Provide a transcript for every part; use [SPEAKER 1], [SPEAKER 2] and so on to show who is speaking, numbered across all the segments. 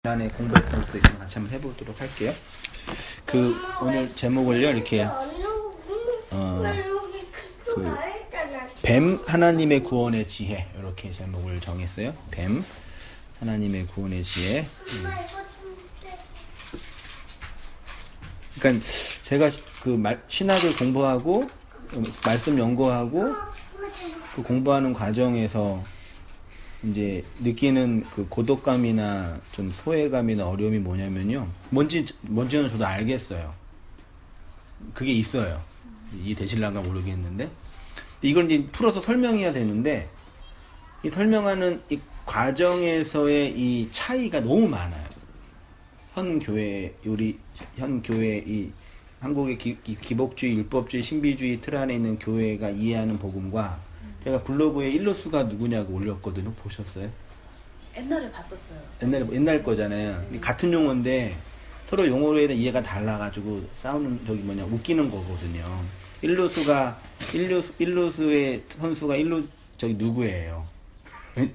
[SPEAKER 1] 안에 공부했던 것도 있으면 같이 한번 해보도록 할게요. 오늘 제목을요 이렇게 뱀 하나님의 구원의 지혜 이렇게 제목을 정했어요. 뱀 하나님의 구원의 지혜. 그러니까 제가 신학을 공부하고 말씀 연구하고 그 공부하는 과정에서 이제 느끼는 그 고독감이나 좀 소외감이나 어려움이 뭐냐면요. 뭔지는 저도 알겠어요. 그게 있어요. 이해되실란가 모르겠는데. 이걸 이제 풀어서 설명해야 되는데, 이 설명하는 이 과정에서의 이 차이가 너무 많아요. 현 교회 이 한국의 기복주의, 율법주의, 신비주의 틀 안에 있는 교회가 이해하는 복음과 제가 블로그에 일루수가 누구냐고 올렸거든요. 보셨어요?
[SPEAKER 2] 옛날에 봤었어요.
[SPEAKER 1] 옛날 거잖아요. 같은 용어인데 서로 용어에 대한 이해가 달라가지고 싸우는 웃기는 거거든요. 일루수의 선수가 누구예요?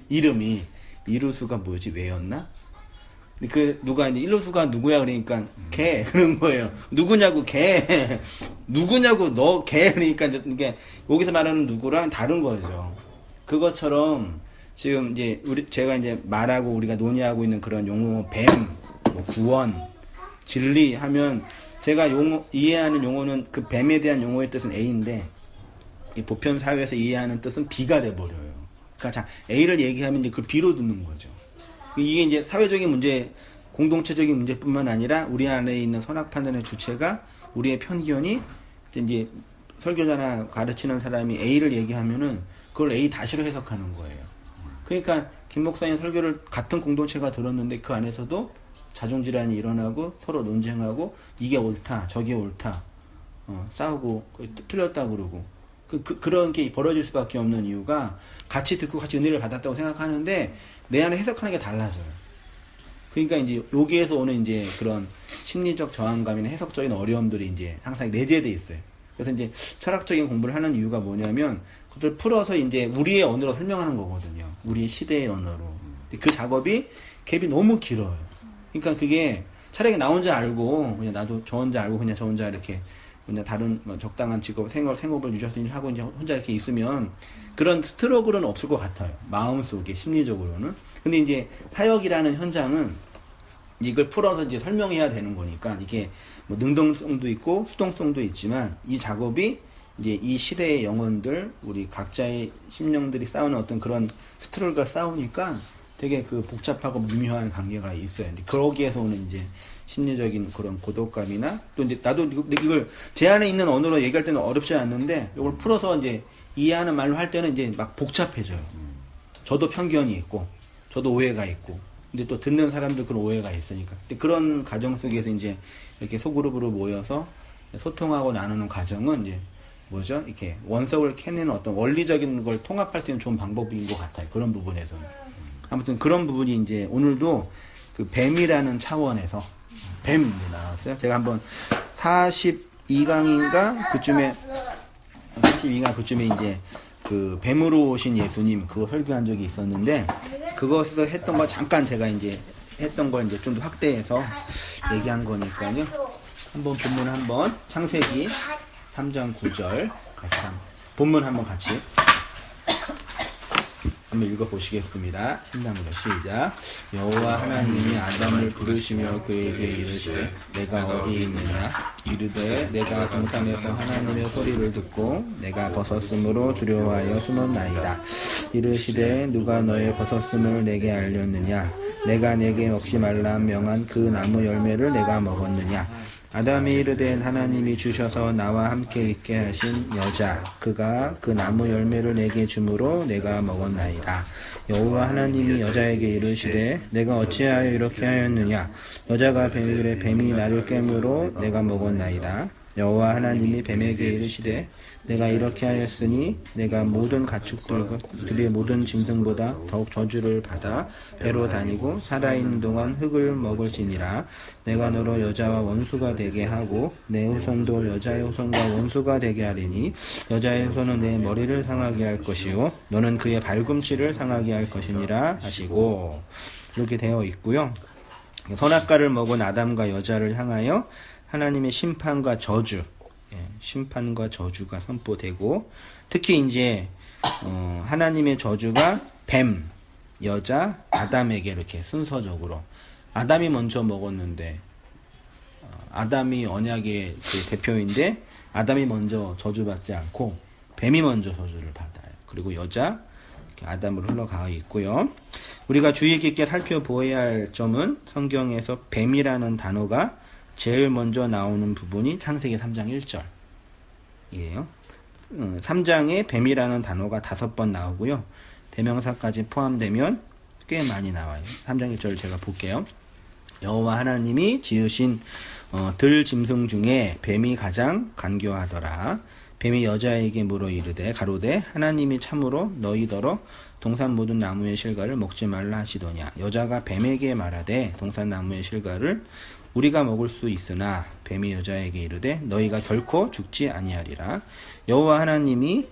[SPEAKER 1] 이름이 이루수가 뭐지? 왜였나? 누가 이제 일루수가 누구야 그러니까 걔 그런 거예요. 누구냐고 걔 누구냐고 너 걔 그러니까 이게 여기서 말하는 누구랑 다른 거죠. 그것처럼 지금 이제 제가 이제 말하고 우리가 논의하고 있는 그런 용어 뱀, 구원, 진리 하면 제가 이해하는 용어는 그 뱀에 대한 용어의 뜻은 A인데 이 보편 사회에서 이해하는 뜻은 B가 돼 버려요. 그러니까 자 A를 얘기하면 이제 그걸 B로 듣는 거죠. 이게 이제 사회적인 문제, 공동체적인 문제뿐만 아니라 우리 안에 있는 선악 판단의 주체가 우리의 편견이 이제 설교자나 가르치는 사람이 A를 얘기하면은 그걸 A 다시로 해석하는 거예요. 그러니까 김 목사님 설교를 같은 공동체가 들었는데 그 안에서도 자존질환이 일어나고 서로 논쟁하고 이게 옳다, 저게 옳다, 싸우고 틀렸다 그러고 그런 게 벌어질 수밖에 없는 이유가 같이 듣고 같이 은혜를 받았다고 생각하는데 내 안에 해석하는 게 달라져요. 그러니까 이제 여기에서 오는 이제 그런 심리적 저항감이나 해석적인 어려움들이 이제 항상 내재돼 있어요. 그래서 이제 철학적인 공부를 하는 이유가 뭐냐면 그것을 풀어서 이제 우리의 언어로 설명하는 거거든요. 우리의 시대의 언어로. 그 작업이 갭이 너무 길어요. 그러니까 그게 차라리 나 혼자 알고 그냥 나도 저 혼자 알고 그냥 저 혼자 이렇게 그냥 다른 적당한 직업 생업을 유지할 하고 이제 혼자 이렇게 있으면 그런 스트러글은 없을 것 같아요. 마음속에 심리적으로는. 근데 이제 사역이라는 현장은 이걸 풀어서 이제 설명해야 되는 거니까 이게 뭐 능동성도 있고 수동성도 있지만 이 작업이 이제 이 시대의 영혼들 우리 각자의 심령들이 싸우는 어떤 그런 스트러글과 싸우니까 되게 그 복잡하고 미묘한 관계가 있어요. 그러기에서 오는 이제 심리적인 그런 고독감이나 또 이제 나도 이걸 제 안에 있는 언어로 얘기할 때는 어렵지 않는데 이걸 풀어서 이제 이해하는 말로 할 때는 이제 막 복잡해져요. 저도 편견이 있고 저도 오해가 있고 근데 또 듣는 사람들 그런 오해가 있으니까 근데 그런 과정 속에서 이제 이렇게 소그룹으로 모여서 소통하고 나누는 과정은 이제 뭐죠? 이렇게 원석을 캐내는 어떤 원리적인 걸 통합할 수 있는 좋은 방법인 것 같아요. 그런 부분에서는. 아무튼 그런 부분이 이제 오늘도 그 뱀이라는 차원에서 뱀 나왔어요. 제가 한번 42강인가 그쯤에 42강 그쯤에 이제 그 뱀으로 오신 예수님 그거 설교한 적이 있었는데 그것에서 했던 거 잠깐 제가 이제 했던 걸 이제 좀 더 확대해서 얘기한 거니까요. 한번 본문 한번 창세기 3장 9절 같이 본문 한번 같이 한번 읽어보시겠습니다. 신랑으로 시작. 여호와 하나님이 아담을 부르시며 그에게 이르시되 내가 어디 있느냐 이르되 내가 동산에서 하나님의 소리를 듣고 내가 벗었으므로 두려워하여 숨었나이다. 이르시되 누가 너의 벗었음을 내게 알렸느냐 내가 내게 먹지 말라 명한 그 나무 열매를 내가 먹었느냐. 아담이 이르되 하나님이 주셔서 나와 함께 있게 하신 여자 그가 그 나무 열매를 내게 주므로 내가 먹었나이다. 여호와 하나님이 여자에게 이르시되 내가 어찌하여 이렇게 하였느냐 여자가 뱀에게 뱀이 나를 깨므로 내가 먹었나이다. 여호와 하나님이 뱀에게 이르시되 내가 이렇게 하였으니 내가 모든 가축들의 모든 짐승보다 더욱 저주를 받아 배로 다니고 살아있는 동안 흙을 먹을지니라. 내가 너로 여자와 원수가 되게 하고 내 후손도 여자의 후손과 원수가 되게 하리니 여자의 후손은 내 머리를 상하게 할 것이요 너는 그의 발꿈치를 상하게 할 것이니라 하시고 이렇게 되어 있고요. 선악과를 먹은 아담과 여자를 향하여 하나님의 심판과 저주, 심판과 저주가 선포되고, 특히 이제 하나님의 저주가 뱀, 여자, 아담에게 이렇게 순서적으로, 아담이 먼저 먹었는데 아담이 언약의 그 대표인데 아담이 먼저 저주받지 않고 뱀이 먼저 저주를 받아요. 그리고 여자, 아담으로 흘러가 있고요. 우리가 주의 깊게 살펴보아야 할 점은 성경에서 뱀이라는 단어가 제일 먼저 나오는 부분이 창세기 3장 1절이에요. 3장에 뱀이라는 단어가 5번 나오고요. 대명사까지 포함되면 꽤 많이 나와요. 3장 1절 제가 볼게요. 여호와 하나님이 지으신 들 짐승 중에 뱀이 가장 간교하더라. 뱀이 여자에게 물어 이르되 가로되 하나님이 참으로 너희더러 동산 모든 나무의 실과를 먹지 말라 하시더냐. 여자가 뱀에게 말하되 동산 나무의 실과를 우리가 먹을 수 있으나 뱀이 여자에게 이르되 너희가 결코 죽지 아니하리라. 여호와 하나님이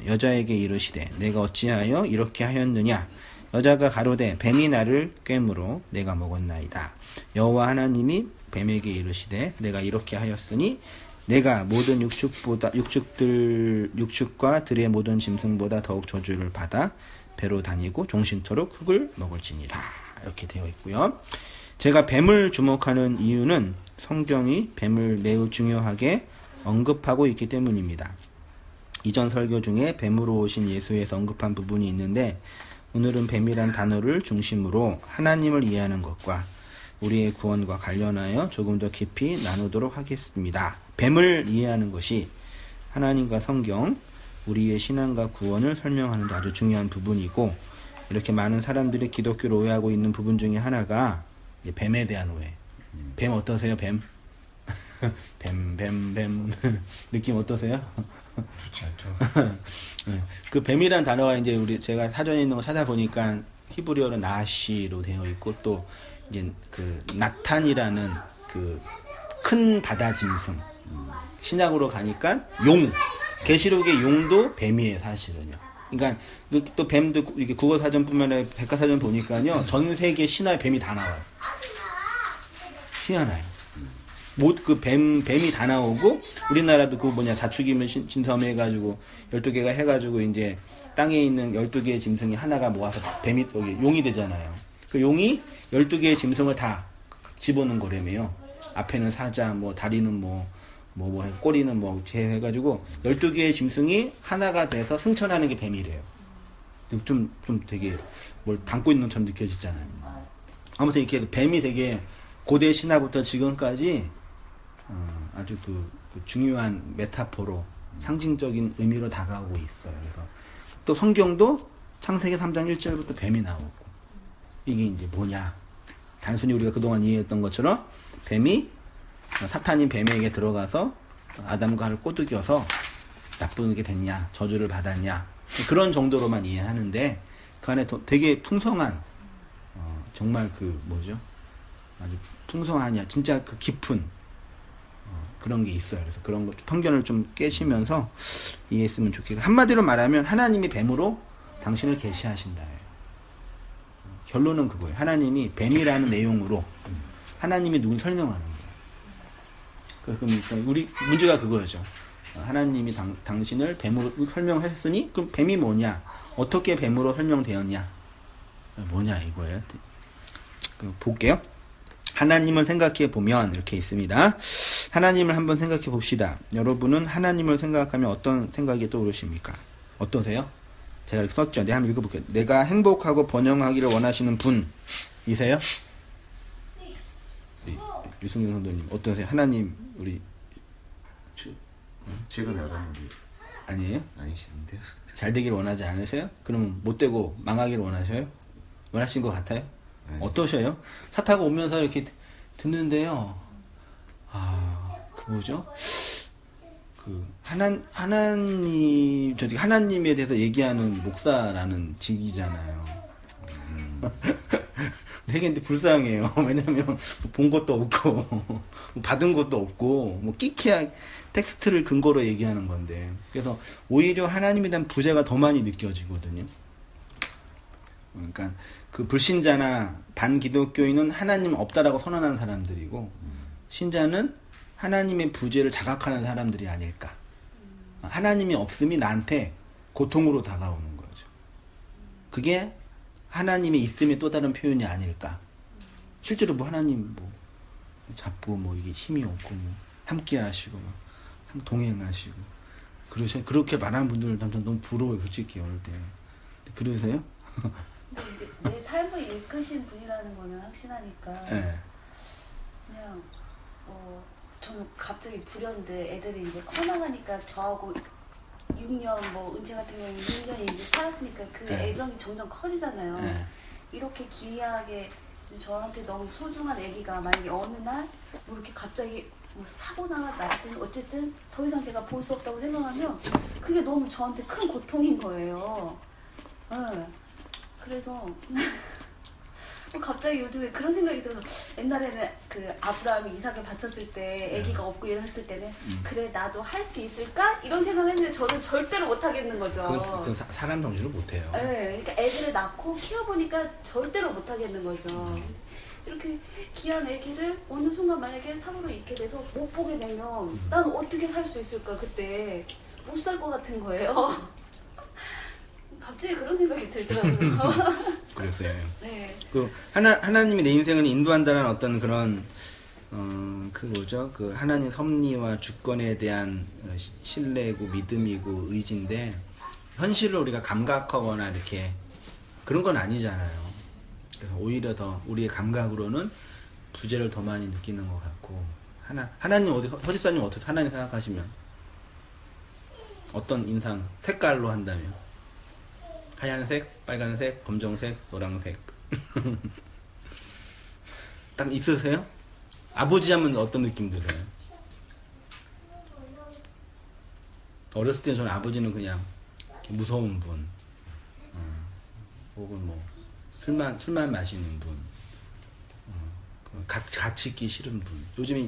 [SPEAKER 1] 여자에게 이르시되 내가 어찌하여 이렇게 하였느냐. 여자가 가로되 뱀이 나를 꿰므로 내가 먹었나이다. 여호와 하나님이 뱀에게 이르시되 내가 이렇게 하였으니 내가 모든 육축과 들의 모든 짐승보다 더욱 저주를 받아 배로 다니고 종신토록 흙을 먹을지니라. 이렇게 되어 있고요. 제가 뱀을 주목하는 이유는 성경이 뱀을 매우 중요하게 언급하고 있기 때문입니다. 이전 설교 중에 뱀으로 오신 예수에서 언급한 부분이 있는데 오늘은 뱀이란 단어를 중심으로 하나님을 이해하는 것과 우리의 구원과 관련하여 조금 더 깊이 나누도록 하겠습니다. 뱀을 이해하는 것이 하나님과 성경, 우리의 신앙과 구원을 설명하는 데 아주 중요한 부분이고, 이렇게 많은 사람들이 기독교를 오해하고 있는 부분 중에 하나가 뱀에 대한 오해. 뱀 어떠세요? 뱀? 뱀. 느낌 어떠세요?
[SPEAKER 3] 좋지 않죠.
[SPEAKER 1] 그 뱀이란 단어가 이제 제가 사전에 있는 거 찾아보니까 히브리어로 나시로 되어 있고, 또 이제 그 나탄이라는 그 큰 바다 짐승. 신약으로 가니까 용. 계시록의 용도 뱀이에요, 사실은요. 그러니까 또 뱀도 이렇게 국어사전뿐만 아니라 백과사전 보니까요, 전 세계 신화에 뱀이 다 나와요. 희한해요. 그 뱀이 다 나오고, 우리나라도 자축이면 진섬 해가지고 12개가 해가지고 이제 땅에 있는 12개의 짐승이 하나가 모아서 뱀이 용이 되잖아요. 그 용이 12개의 짐승을 다 집어넣은 거라며요. 앞에는 사자, 다리는 꼬리는 해가지고 12개의 짐승이 하나가 돼서 승천하는 게 뱀이래요. 좀 되게 뭘 담고 있는 것처럼 느껴지잖아요. 아무튼 이렇게 뱀이 되게 고대 신화부터 지금까지 아주 그 중요한 메타포로 상징적인 의미로 다가오고 있어요. 그래서 또 성경도 창세기 3장 1절부터 뱀이 나오고, 이게 이제 뭐냐? 단순히 우리가 그동안 이해했던 것처럼 사탄이 뱀에게 들어가서 아담과 하를 꼬드겨서 나쁘게 됐냐, 저주를 받았냐, 그런 정도로만 이해하는데 그 안에 되게 풍성한 정말 아주 풍성하냐, 진짜 그 깊은 그런 게 있어요. 그래서 그런 것 편견을 좀 깨시면서 이해했으면 좋겠고, 한마디로 말하면 하나님이 뱀으로 당신을 계시하신다. 결론은 그거예요. 하나님이 뱀이라는 내용으로 하나님이 누굴 설명하는 거예요. 그러니까 우리 문제가 그거죠. 하나님이 당신을 뱀으로 설명했으니 그럼 뱀이 뭐냐? 어떻게 뱀으로 설명되었냐? 뭐냐 이거예요. 볼게요. 하나님을 생각해 보면 이렇게 있습니다. 하나님을 한번 생각해 봅시다. 여러분은 하나님을 생각하면 어떤 생각이 떠오르십니까? 어떠세요? 제가 이렇게 썼죠. 내가 한번 읽어볼게요. 내가 행복하고 번영하기를 원하시는 분이세요? 유승민 선도님 어떠세요? 하나님 우리
[SPEAKER 3] 최근에 알았는데
[SPEAKER 1] 아니에요?
[SPEAKER 3] 아니시던데요?
[SPEAKER 1] 잘 되기를 원하지 않으세요? 그러면 못 되고 망하기를 원하셔요? 원하신 것 같아요?
[SPEAKER 3] 네.
[SPEAKER 1] 어떠셔요? 차 타고 오면서 이렇게 듣는데요. 하나님에 대해서 얘기하는 목사라는 직이잖아요. 되게 근데 불쌍해요. 왜냐면 본 것도 없고 받은 것도 없고 끼케야 텍스트를 근거로 얘기하는 건데, 그래서 오히려 하나님에 대한 부재가 더 많이 느껴지거든요. 그러니까 그 불신자나 반기독교인은 하나님 없다라고 선언하는 사람들이고 신자는 하나님의 부재를 자각하는 사람들이 아닐까. 하나님이 없음이 나한테 고통으로 다가오는 거죠. 그게 하나님의 있음의 또 다른 표현이 아닐까. 실제로 뭐 하나님 뭐 잡고 뭐 이게 힘이 없고 뭐 함께 하시고 막 동행하시고 그렇게 말하는 분들 전 너무 부러워요. 솔직히 어릴 때. 그러세요?
[SPEAKER 2] 근데 이제 내 삶을 이끄신 분이라는 거는 확신하니까
[SPEAKER 1] 네.
[SPEAKER 2] 그냥 저는 갑자기 불현데 애들이 이제 커나가니까 저하고 6년 뭐 은채 같은 경우는 6년이 이제 살았으니까 그
[SPEAKER 1] 네.
[SPEAKER 2] 애정이 점점 커지잖아요.
[SPEAKER 1] 네.
[SPEAKER 2] 이렇게 기이하게 저한테 너무 소중한 애기가 만약에 어느 날 뭐 이렇게 갑자기 뭐 사고나 났든 어쨌든 더 이상 제가 볼 수 없다고 생각하면 그게 너무 저한테 큰 고통인 거예요. 네. 그래서 갑자기 요즘에 그런 생각이 들어서 옛날에는 그 아브라함이 이삭을 바쳤을 때 아기가 없고 이랬을 때는 그래 나도 할 수 있을까? 이런 생각했는데 저는 절대로 못 하겠는 거죠.
[SPEAKER 1] 그건 사람 정신을 못 해요.
[SPEAKER 2] 네, 그러니까 애기를 낳고 키워보니까 절대로 못 하겠는 거죠. 이렇게 귀한 아기를 어느 순간 만약에 사고로 잃게 돼서 못 보게 되면 난 어떻게 살 수 있을까? 그때 못 살 것 같은 거예요. 갑자기 그런 생각이 들더라고요.
[SPEAKER 1] 그랬어요.
[SPEAKER 2] 네.
[SPEAKER 1] 그 하나님이 내 인생을 인도한다는 어떤 그런 그 뭐죠? 그 하나님 섭리와 주권에 대한 신뢰고 믿음이고 의지인데 현실을 우리가 감각하거나 이렇게 그런 건 아니잖아요. 그래서 오히려 더 우리의 감각으로는 부재를 더 많이 느끼는 것 같고 하나님 허집사님 어떻게 하나님 생각하시면 어떤 인상 색깔로 한다면 하얀색, 빨간색, 검정색, 노란색 딱 있으세요? 아버지 하면 어떤 느낌 들어요? 어렸을 때 저는 아버지는 그냥 무서운 분 혹은 뭐 술만 마시는 분 같이 있기 싫은 분. 요즘에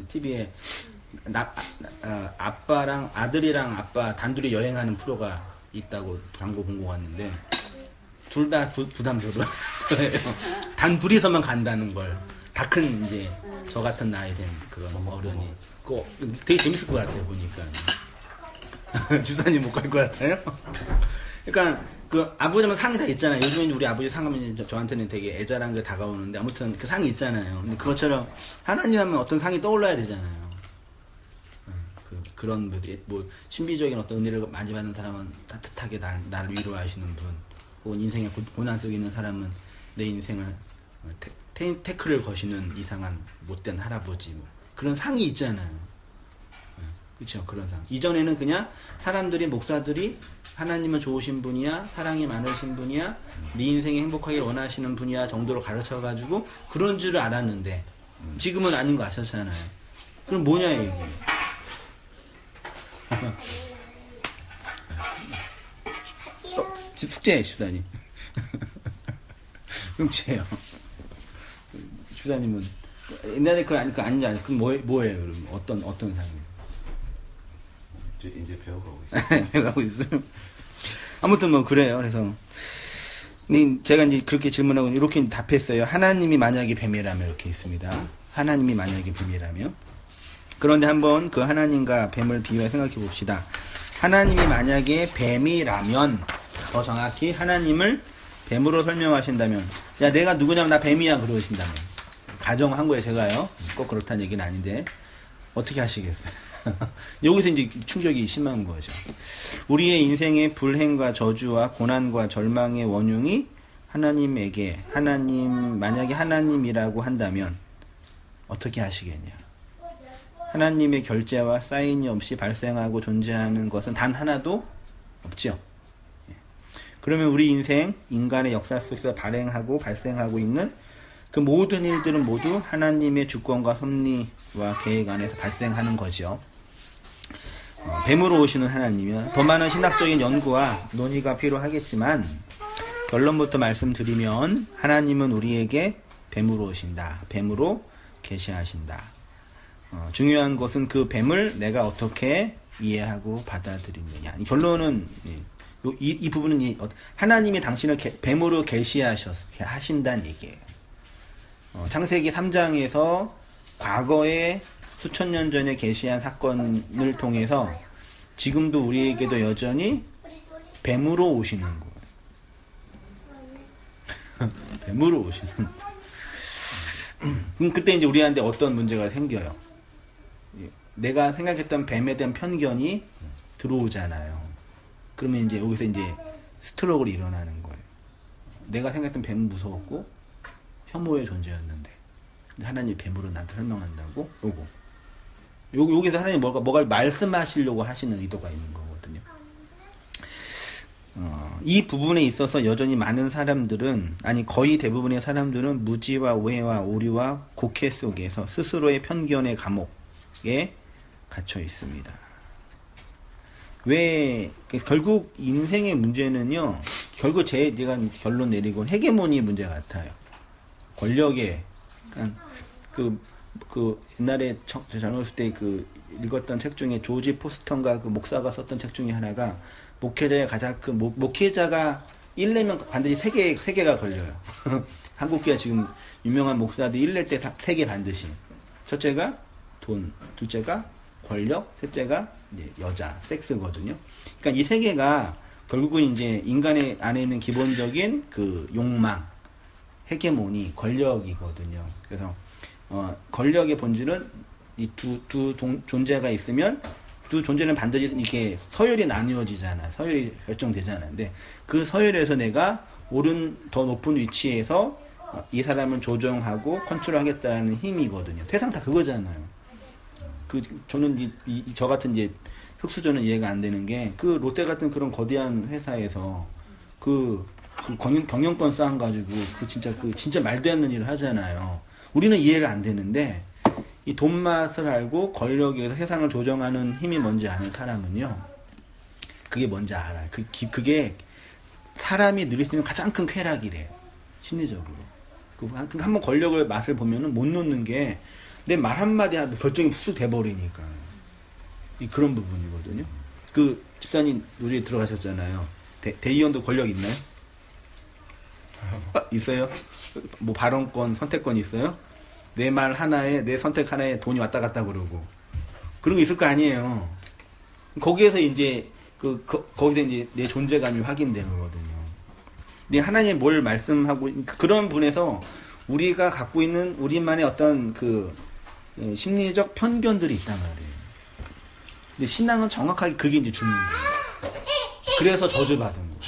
[SPEAKER 1] TV에 아빠랑 아들이랑 아빠 단둘이 여행하는 프로가 있다고 광고 본 거 같는데 둘 다 부담스러워요. 단 둘이서만 간다는 걸 다 큰 이제 저 같은 나이 된 그런 어른이 그거 되게 재밌을 것 같아요 보니까. 주사님 못 갈 것 같아요? 그러니까 그 아버지는 상이 다 있잖아요. 요즘에 우리 아버지 상하면 저한테는 되게 애절한 게 다가오는데 아무튼 그 상이 있잖아요. 근데 그것처럼 하나님 하면 어떤 상이 떠올라야 되잖아요. 그런 뭐 신비적인 어떤 은혜를 많이 받는 사람은 따뜻하게 나를 위로하시는 분, 혹은 인생에 고난 속에 있는 사람은 내 인생을 태클을 거시는 이상한 못된 할아버지, 뭐 그런 상이 있잖아요. 그렇죠, 그런 상. 이전에는 그냥 사람들이 목사들이 하나님은 좋으신 분이야, 사랑이 많으신 분이야, 네 인생이 행복하길 원하시는 분이야 정도로 가르쳐가지고 그런 줄을 알았는데 지금은 아닌 거 아셨잖아요. 그럼 뭐냐 이게? 숙제예요, 집사님. 숙제예요. 집사님은 옛날에 그거 아닌지 아니? 그럼 뭐예요? 그럼 어떤 상이에요?
[SPEAKER 3] 이제 배워가고 있어요.
[SPEAKER 1] 배워가고 있어요. 아무튼 뭐 그래요. 그래서 제가 이제 그렇게 질문하고 이렇게 답했어요. 하나님이 만약에 뱀이라면 이렇게 있습니다. 하나님이 만약에 뱀이라면. 그런데 한번 그 하나님과 뱀을 비유해 생각해 봅시다. 하나님이 만약에 뱀이라면, 더 정확히 하나님을 뱀으로 설명하신다면, 야 내가 누구냐면 나 뱀이야 그러신다면, 가정한 거예요 제가요. 꼭 그렇다는 얘기는 아닌데 어떻게 하시겠어요? 여기서 이제 충격이 심한 거죠. 우리의 인생의 불행과 저주와 고난과 절망의 원흉이 하나님에게 만약에 하나님이라고 한다면 어떻게 하시겠냐? 하나님의 결재와 사인이 없이 발생하고 존재하는 것은 단 하나도 없죠. 그러면 우리 인생, 인간의 역사 속에서 발생하고 있는 그 모든 일들은 모두 하나님의 주권과 섭리와 계획 안에서 발생하는 거죠. 뱀으로 오시는 하나님이요. 더 많은 신학적인 연구와 논의가 필요하겠지만 결론부터 말씀드리면 하나님은 우리에게 뱀으로 오신다. 뱀으로 계시하신다. 중요한 것은 그 뱀을 내가 어떻게 이해하고 받아들이느냐. 결론은 이 부분은 하나님이 당신을 뱀으로 하신다는 얘기예요. 창세기 3장에서 과거에 수천 년 전에 계시한 사건을 통해서 지금도 우리에게도 여전히 뱀으로 오시는 거예요. 뱀으로 오시는 거예요. 그럼 그때 이제 우리한테 어떤 문제가 생겨요? 내가 생각했던 뱀에 대한 편견이 들어오잖아요. 그러면 이제 여기서 이제 스트로크가 일어나는 거예요. 내가 생각했던 뱀은 무서웠고 혐오의 존재였는데 하나님이 뱀으로 나한테 설명한다고 여기서 하나님이 뭐가 말씀하시려고 하시는 의도가 있는 거거든요. 이 부분에 있어서 여전히 많은 사람들은, 아니 거의 대부분의 사람들은 무지와 오해와 오류와 곡해 속에서 스스로의 편견의 감옥에 갇혀 있습니다. 왜 결국 인생의 문제는요, 결국 제가 결론 내리고 헤게모니 문제 같아요. 권력에, 그러니까 그 옛날에 젊었을 때 읽었던 책 중에 조지 포스턴가 목사가 썼던 책 중에 하나가, 목회자의 가장 큰 목회자가 1내면 반드시 3개가 걸려요. 한국교회 지금 유명한 목사들 1낼 때 3개 반드시. 첫째가 돈, 둘째가 권력, 셋째가 이제 여자, 섹스거든요. 그러니까 이 3개가 결국은 이제 인간의 안에 있는 기본적인 욕망, 헤게모니, 권력이거든요. 그래서 권력의 본질은 이 두 존재가 있으면 두 존재는 반드시 이렇게 서열이 나뉘어지잖아요. 서열이 결정되잖아요. 근데 그 서열에서 내가 더 높은 위치에서 이 사람을 조정하고 컨트롤하겠다는 힘이거든요. 세상 다 그거잖아요. 저는 저 같은 이제 흑수저는 이해가 안 되는 게, 롯데 같은 그런 거대한 회사에서 경영권 쌓아가지고 진짜 말도 안 되는 일을 하잖아요. 우리는 이해를 안 되는데, 이 돈 맛을 알고 권력에서 세상을 조정하는 힘이 뭔지 아는 사람은요, 그게 뭔지 알아요. 그게 사람이 누릴 수 있는 가장 큰 쾌락이래요. 심리적으로. 한번 권력을 맛을 보면은 못 놓는 게, 내 말 한마디 하면 결정이 훅 돼버리니까. 그런 부분이거든요. 집사님 요즘에 들어가셨잖아요. 대의원도 권력 있나요? 있어요? 뭐 발언권, 선택권 있어요? 내 말 하나에, 내 선택 하나에 돈이 왔다 갔다 그러고. 그런 거 있을 거 아니에요. 거기에서 이제, 거기서 이제 내 존재감이 확인되는 거거든요. 근데 하나님이 뭘 말씀하고, 그런 분에서 우리가 갖고 있는 우리만의 어떤 심리적 편견들이 있단 말이에요. 근데 신앙은 정확하게 그게 이제 죽는 거예요. 그래서 저주받은 거예요.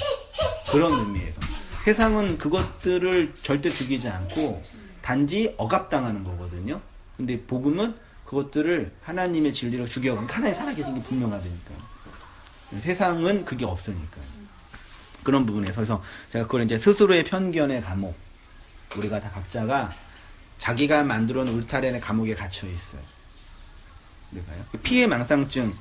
[SPEAKER 1] 그런 의미에서. 세상은 그것들을 절대 죽이지 않고 단지 억압당하는 거거든요. 근데 복음은 그것들을 하나님의 진리로 죽여. 하나님 살아계신 게 분명하다니까요. 세상은 그게 없으니까요. 그런 부분에서. 그래서 제가 그걸 이제 스스로의 편견의 감옥. 우리가 다 각자가 자기가 만들어 놓은 울타리의 감옥에 갇혀 있어요. 그러니까요. 피해망상증,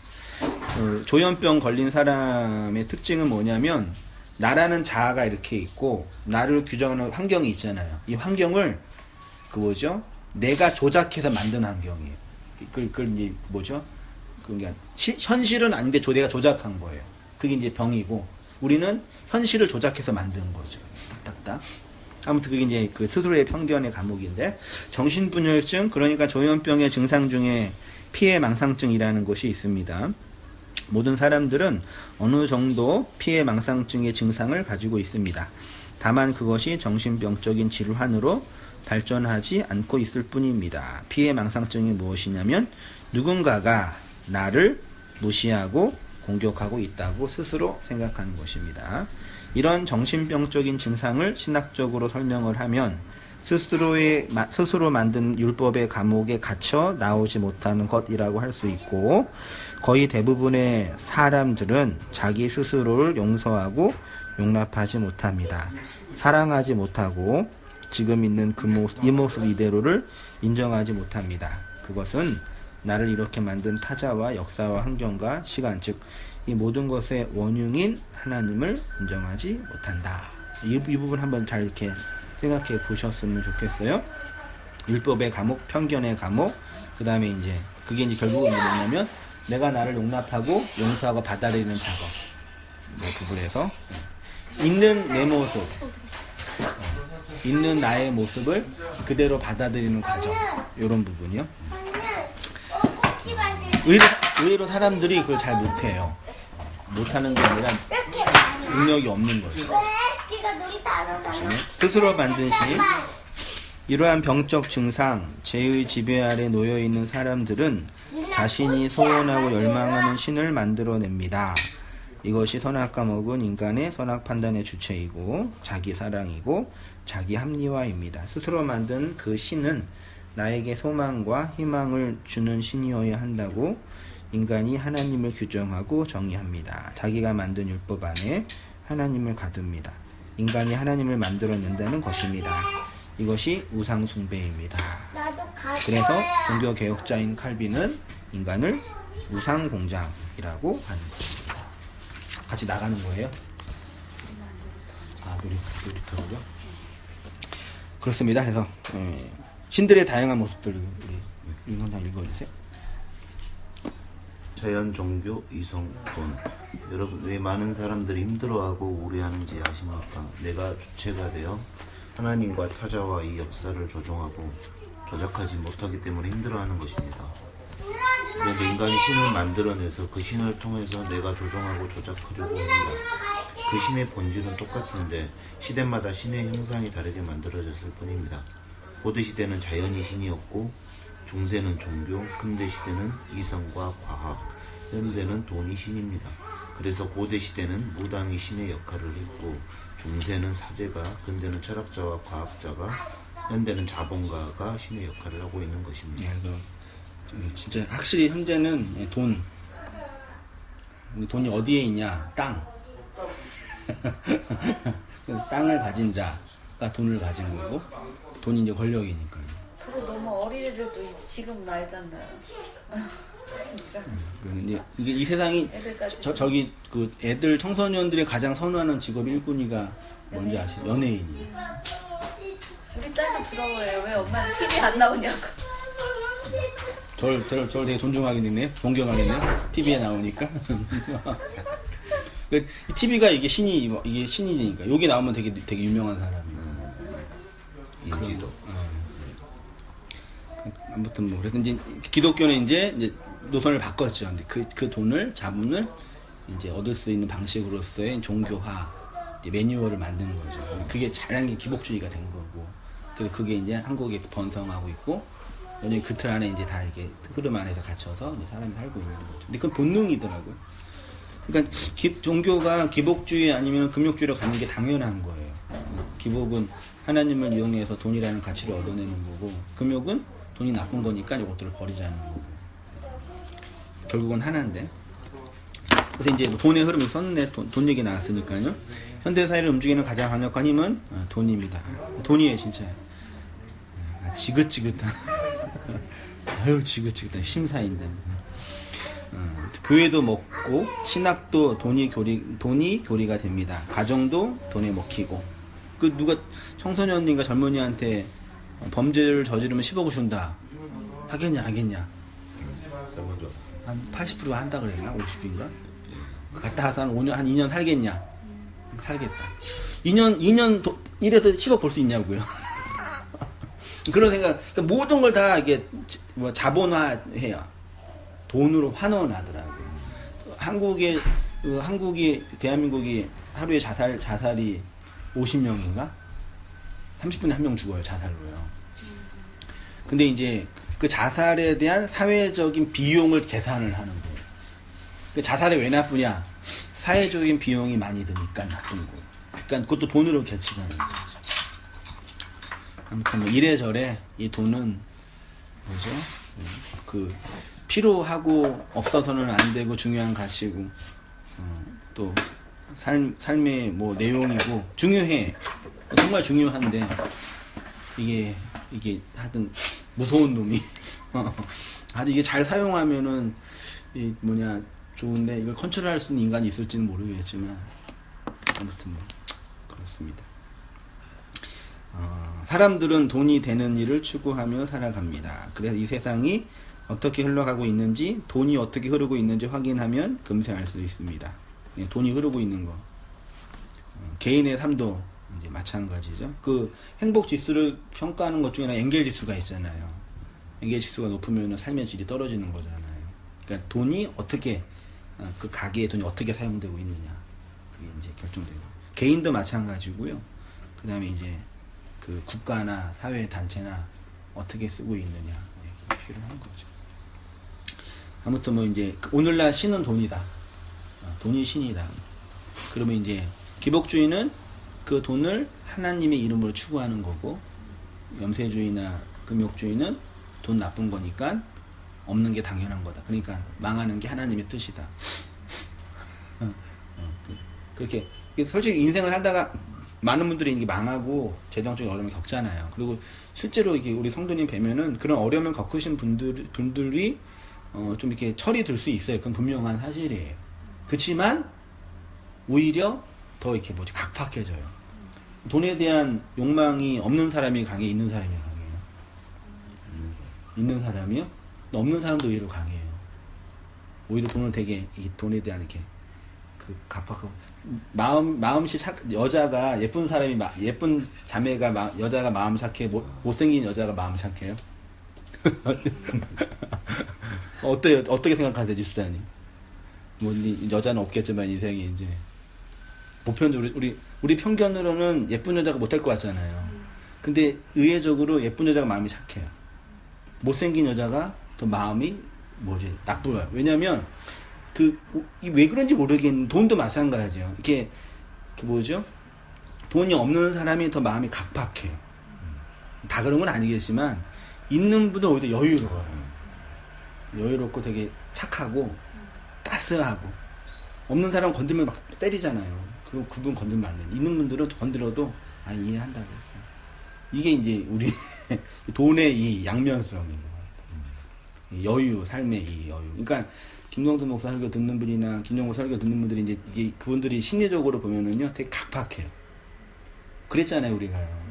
[SPEAKER 1] 조현병 걸린 사람의 특징은 뭐냐면, 나라는 자아가 이렇게 있고 나를 규정하는 환경이 있잖아요. 이 환경을 내가 조작해서 만든 환경이에요. 그걸 이제 그러니까 현실은 아닌데 내가 조작한 거예요. 그게 이제 병이고, 우리는 현실을 조작해서 만든 거죠. 딱딱딱. 아무튼 그게 이제 스스로의 편견의 감옥인데, 정신분열증, 그러니까 조현병의 증상 중에 피해망상증이라는 것이 있습니다. 모든 사람들은 어느 정도 피해망상증의 증상을 가지고 있습니다. 다만 그것이 정신병적인 질환으로 발전하지 않고 있을 뿐입니다. 피해망상증이 무엇이냐면, 누군가가 나를 무시하고 공격하고 있다고 스스로 생각하는 것입니다. 이런 정신병적인 증상을 신학적으로 설명을 하면, 스스로 만든 율법의 감옥에 갇혀 나오지 못하는 것이라고 할 수 있고, 거의 대부분의 사람들은 자기 스스로를 용서하고 용납하지 못합니다. 사랑하지 못하고 지금 있는 이 모습 이대로를 인정하지 못합니다. 그것은 나를 이렇게 만든 타자와 역사와 환경과 시간, 즉 이 모든 것의 원흉인 하나님을 인정하지 못한다. 이 부분 한번 잘 이렇게 생각해 보셨으면 좋겠어요. 율법의 감옥, 편견의 감옥, 그 다음에 이제 그게 이제 결국은 뭐냐면, 내가 나를 용납하고 용서하고 받아들이는 작업. 부분에서 있는 내 모습, 있는 나의 모습을 그대로 받아들이는 과정, 이런 부분이요. 의외로 사람들이 그걸 잘 못해요. 못하는 게 아니라 능력이 없는 거죠. 스스로 만든 신. 이러한 병적 증상, 죄의 지배 아래 놓여 있는 사람들은 자신이 소원하고 열망하는 신을 만들어냅니다. 이것이 선악과 먹은 인간의 선악 판단의 주체이고 자기 사랑이고 자기 합리화입니다. 스스로 만든 그 신은 나에게 소망과 희망을 주는 신이어야 한다고 인간이 하나님을 규정하고 정의합니다. 자기가 만든 율법 안에 하나님을 가둡니다. 인간이 하나님을 만들어낸다는 것입니다. 이것이 우상 숭배입니다. 그래서 종교 개혁자인 칼빈은 인간을 우상 공장이라고 하는 것입니다. 같이 나가는 거예요? 아, 놀이터죠? 그렇습니다. 그래서 신들의 다양한 모습들 우리 하나 읽어주세요.
[SPEAKER 3] 자연, 종교, 이성, 돈. 여러분, 왜 많은 사람들이 힘들어하고 우려하는지 아십니까? 내가 주체가 되어 하나님과 타자와 이 역사를 조종하고 조작하지 못하기 때문에 힘들어하는 것입니다. 그런데 인간이 신을 만들어내서 그 신을 통해서 내가 조종하고 조작하려고 합니다. 그 신의 본질은 똑같은데 시대마다 신의 형상이 다르게 만들어졌을 뿐입니다. 고대 시대는 자연이 신이었고 중세는 종교, 근대 시대는 이성과 과학, 현대는 돈이 신입니다. 그래서 고대 시대는 무당이 신의 역할을 했고 중세는 사제가, 근대는 철학자와 과학자가, 현대는 자본가가 신의 역할을 하고 있는 것입니다.
[SPEAKER 1] 그래서 진짜 확실히 현재는 돈이 어디에 있냐? 땅. 땅을 가진 자가 돈을 가진 거고 돈이 이제 권력이니까요.
[SPEAKER 2] 그거 너무 어린애들도 지금 알잖아요. 진짜.
[SPEAKER 1] 이게 이 세상이 저기 그 애들 청소년들이 가장 선호하는 직업 1군위가 뭔지 아시죠? 연예인이.
[SPEAKER 2] 우리 딸도 부러워해요. 왜 엄마는 TV 안 나오냐고.
[SPEAKER 1] 저를 되게 존중하게 됐네요. 존경하겠네요. TV에 나오니까. TV가 이게 신이니까 여기 나오면 되게 유명한 사람이에요.
[SPEAKER 3] 인지도.
[SPEAKER 1] 아무튼 뭐 그래서 이제 기독교는 이제 노선을 바꿨죠. 근데 그 돈을 자본을 이제 얻을 수 있는 방식으로서의 종교화 매뉴얼을 만든 거죠. 그게 잘한 게 기복주의가 된 거고. 그래서 그게 이제 한국에 번성하고 있고 연예인 그 틀 안에 이제 다 이렇게 흐름 안에서 갇혀서 이제 사람이 살고 있는 거죠. 근데 그건 본능이더라고요. 그러니까 종교가 기복주의 아니면 금욕주의로 가는 게 당연한 거예요. 기복은 하나님을 이용해서 돈이라는 가치를 얻어내는 거고 금욕은 돈이 나쁜 거니까 이것들을 버리자는 거고 결국은 하나인데 그래서 이제 돈의 흐름이 썼네. 돈 얘기 나왔으니까요. 현대사회를 움직이는 가장 강력한 힘은 돈입니다. 돈이에요 진짜. 지긋지긋한 아유 지긋지긋한 심사인데 교회도 먹고 신학도 돈이 교리가 됩니다. 가정도 돈에 먹히고 그 누가 청소년인가 젊은이한테 범죄를 저지르면 10억을 준다 하겠냐 한 80% 한다 그랬나 50인가 갔다 와서 한 2년 살겠냐 살겠다 2년 일해서 10억 벌 수 있냐고요. 그런 생각, 그러니까 모든 걸 다 이게 뭐 자본화해요. 돈으로 환원하더라고요. 대한민국이 하루에 자살이 50명인가? 30분에 1명 죽어요, 자살로요. 근데 이제 그 자살에 대한 사회적인 비용을 계산을 하는 거예요. 그 자살이 왜 나쁘냐? 사회적인 비용이 많이 드니까 나쁜 거예요. 그러니까 그것도 돈으로 계산하는 거예요. 아무튼 뭐 이래저래 이 돈은 뭐죠? 그 필요하고 없어서는 안 되고 중요한 가치고 또 삶의 뭐 내용이고 중요해. 정말 중요한데 이게 하여튼 무서운 놈이 아주 이게 잘 사용하면은 이 좋은데 이걸 컨트롤할 수 있는 인간이 있을지는 모르겠지만 아무튼 뭐 그렇습니다. 사람들은 돈이 되는 일을 추구하며 살아갑니다. 그래서 이 세상이 어떻게 흘러가고 있는지 돈이 어떻게 흐르고 있는지 확인하면 금세 알 수 있습니다. 돈이 흐르고 있는 거. 개인의 삶도 이제 마찬가지죠. 그 행복 지수를 평가하는 것 중에 하나 엔겔 지수가 있잖아요. 엔겔 지수가 높으면 삶의 질이 떨어지는 거잖아요. 그러니까 돈이 어떻게 그 가계의 돈이 어떻게 사용되고 있느냐, 그게 이제 결정되고, 개인도 마찬가지고요. 그 다음에 이제 그 국가나 사회 단체나 어떻게 쓰고 있느냐, 그게 필요한 거죠. 아무튼 뭐 이제 오늘날 신은 돈이다. 돈이 신이다. 그러면 이제 기복주의는 그 돈을 하나님의 이름으로 추구하는 거고, 염세주의나 금욕주의는 돈 나쁜 거니까 없는 게 당연한 거다. 그러니까 망하는 게 하나님의 뜻이다. 그렇게 솔직히 인생을 살다가 많은 분들이 이게 망하고 재정적인 어려움을 겪잖아요. 그리고 실제로 이게 우리 성도님 뵈면은 그런 어려움을 겪으신 분들이 좀 이렇게 철이 들 수 있어요. 그건 분명한 사실이에요. 그렇지만 오히려 더 이렇게 각박해져요. 돈에 대한 욕망이 없는 사람이 강해, 있는 사람이 강해요? 있는 사람이요? 없는 사람도 오히려 강해요. 오히려 돈을 되게, 이 돈에 대한 이렇게 그 각박하고 마음씨 여자가 예쁜 사람이 예쁜 자매가 여자가 마음 착해, 못생긴 여자가 마음 착해요? 어때요? 어떻게 생각하세요, 집사님? 뭐 여자는 없겠지만 인생이 이제 보편적으로 우리 편견으로는 예쁜 여자가 못할 것 같잖아요. 근데 의외적으로 예쁜 여자가 마음이 착해요. 못생긴 여자가 더 마음이 나쁘어요. 왜냐면 왜 그런지 모르겠는데 돈도 마찬가지예요. 이게 뭐죠? 돈이 없는 사람이 더 마음이 각박해요. 다 그런 건 아니겠지만 있는 분은 오히려 여유로워요. 여유롭고 되게 착하고 따스하고, 없는 사람은 건들면 막 때리잖아요. 그리고 그분 건들면 안 돼요. 있는 분들은 건드려도 이해한다고. 이게 이제 우리 돈의 이 양면성인 것 같아요. 여유, 삶의 이 여유. 그러니까 김동수 목사 설교 듣는 분이나 김영호 설교 듣는 분들이 이제 이게 그분들이 심리적으로 보면은요 되게 각박해요. 그랬잖아요, 우리가요.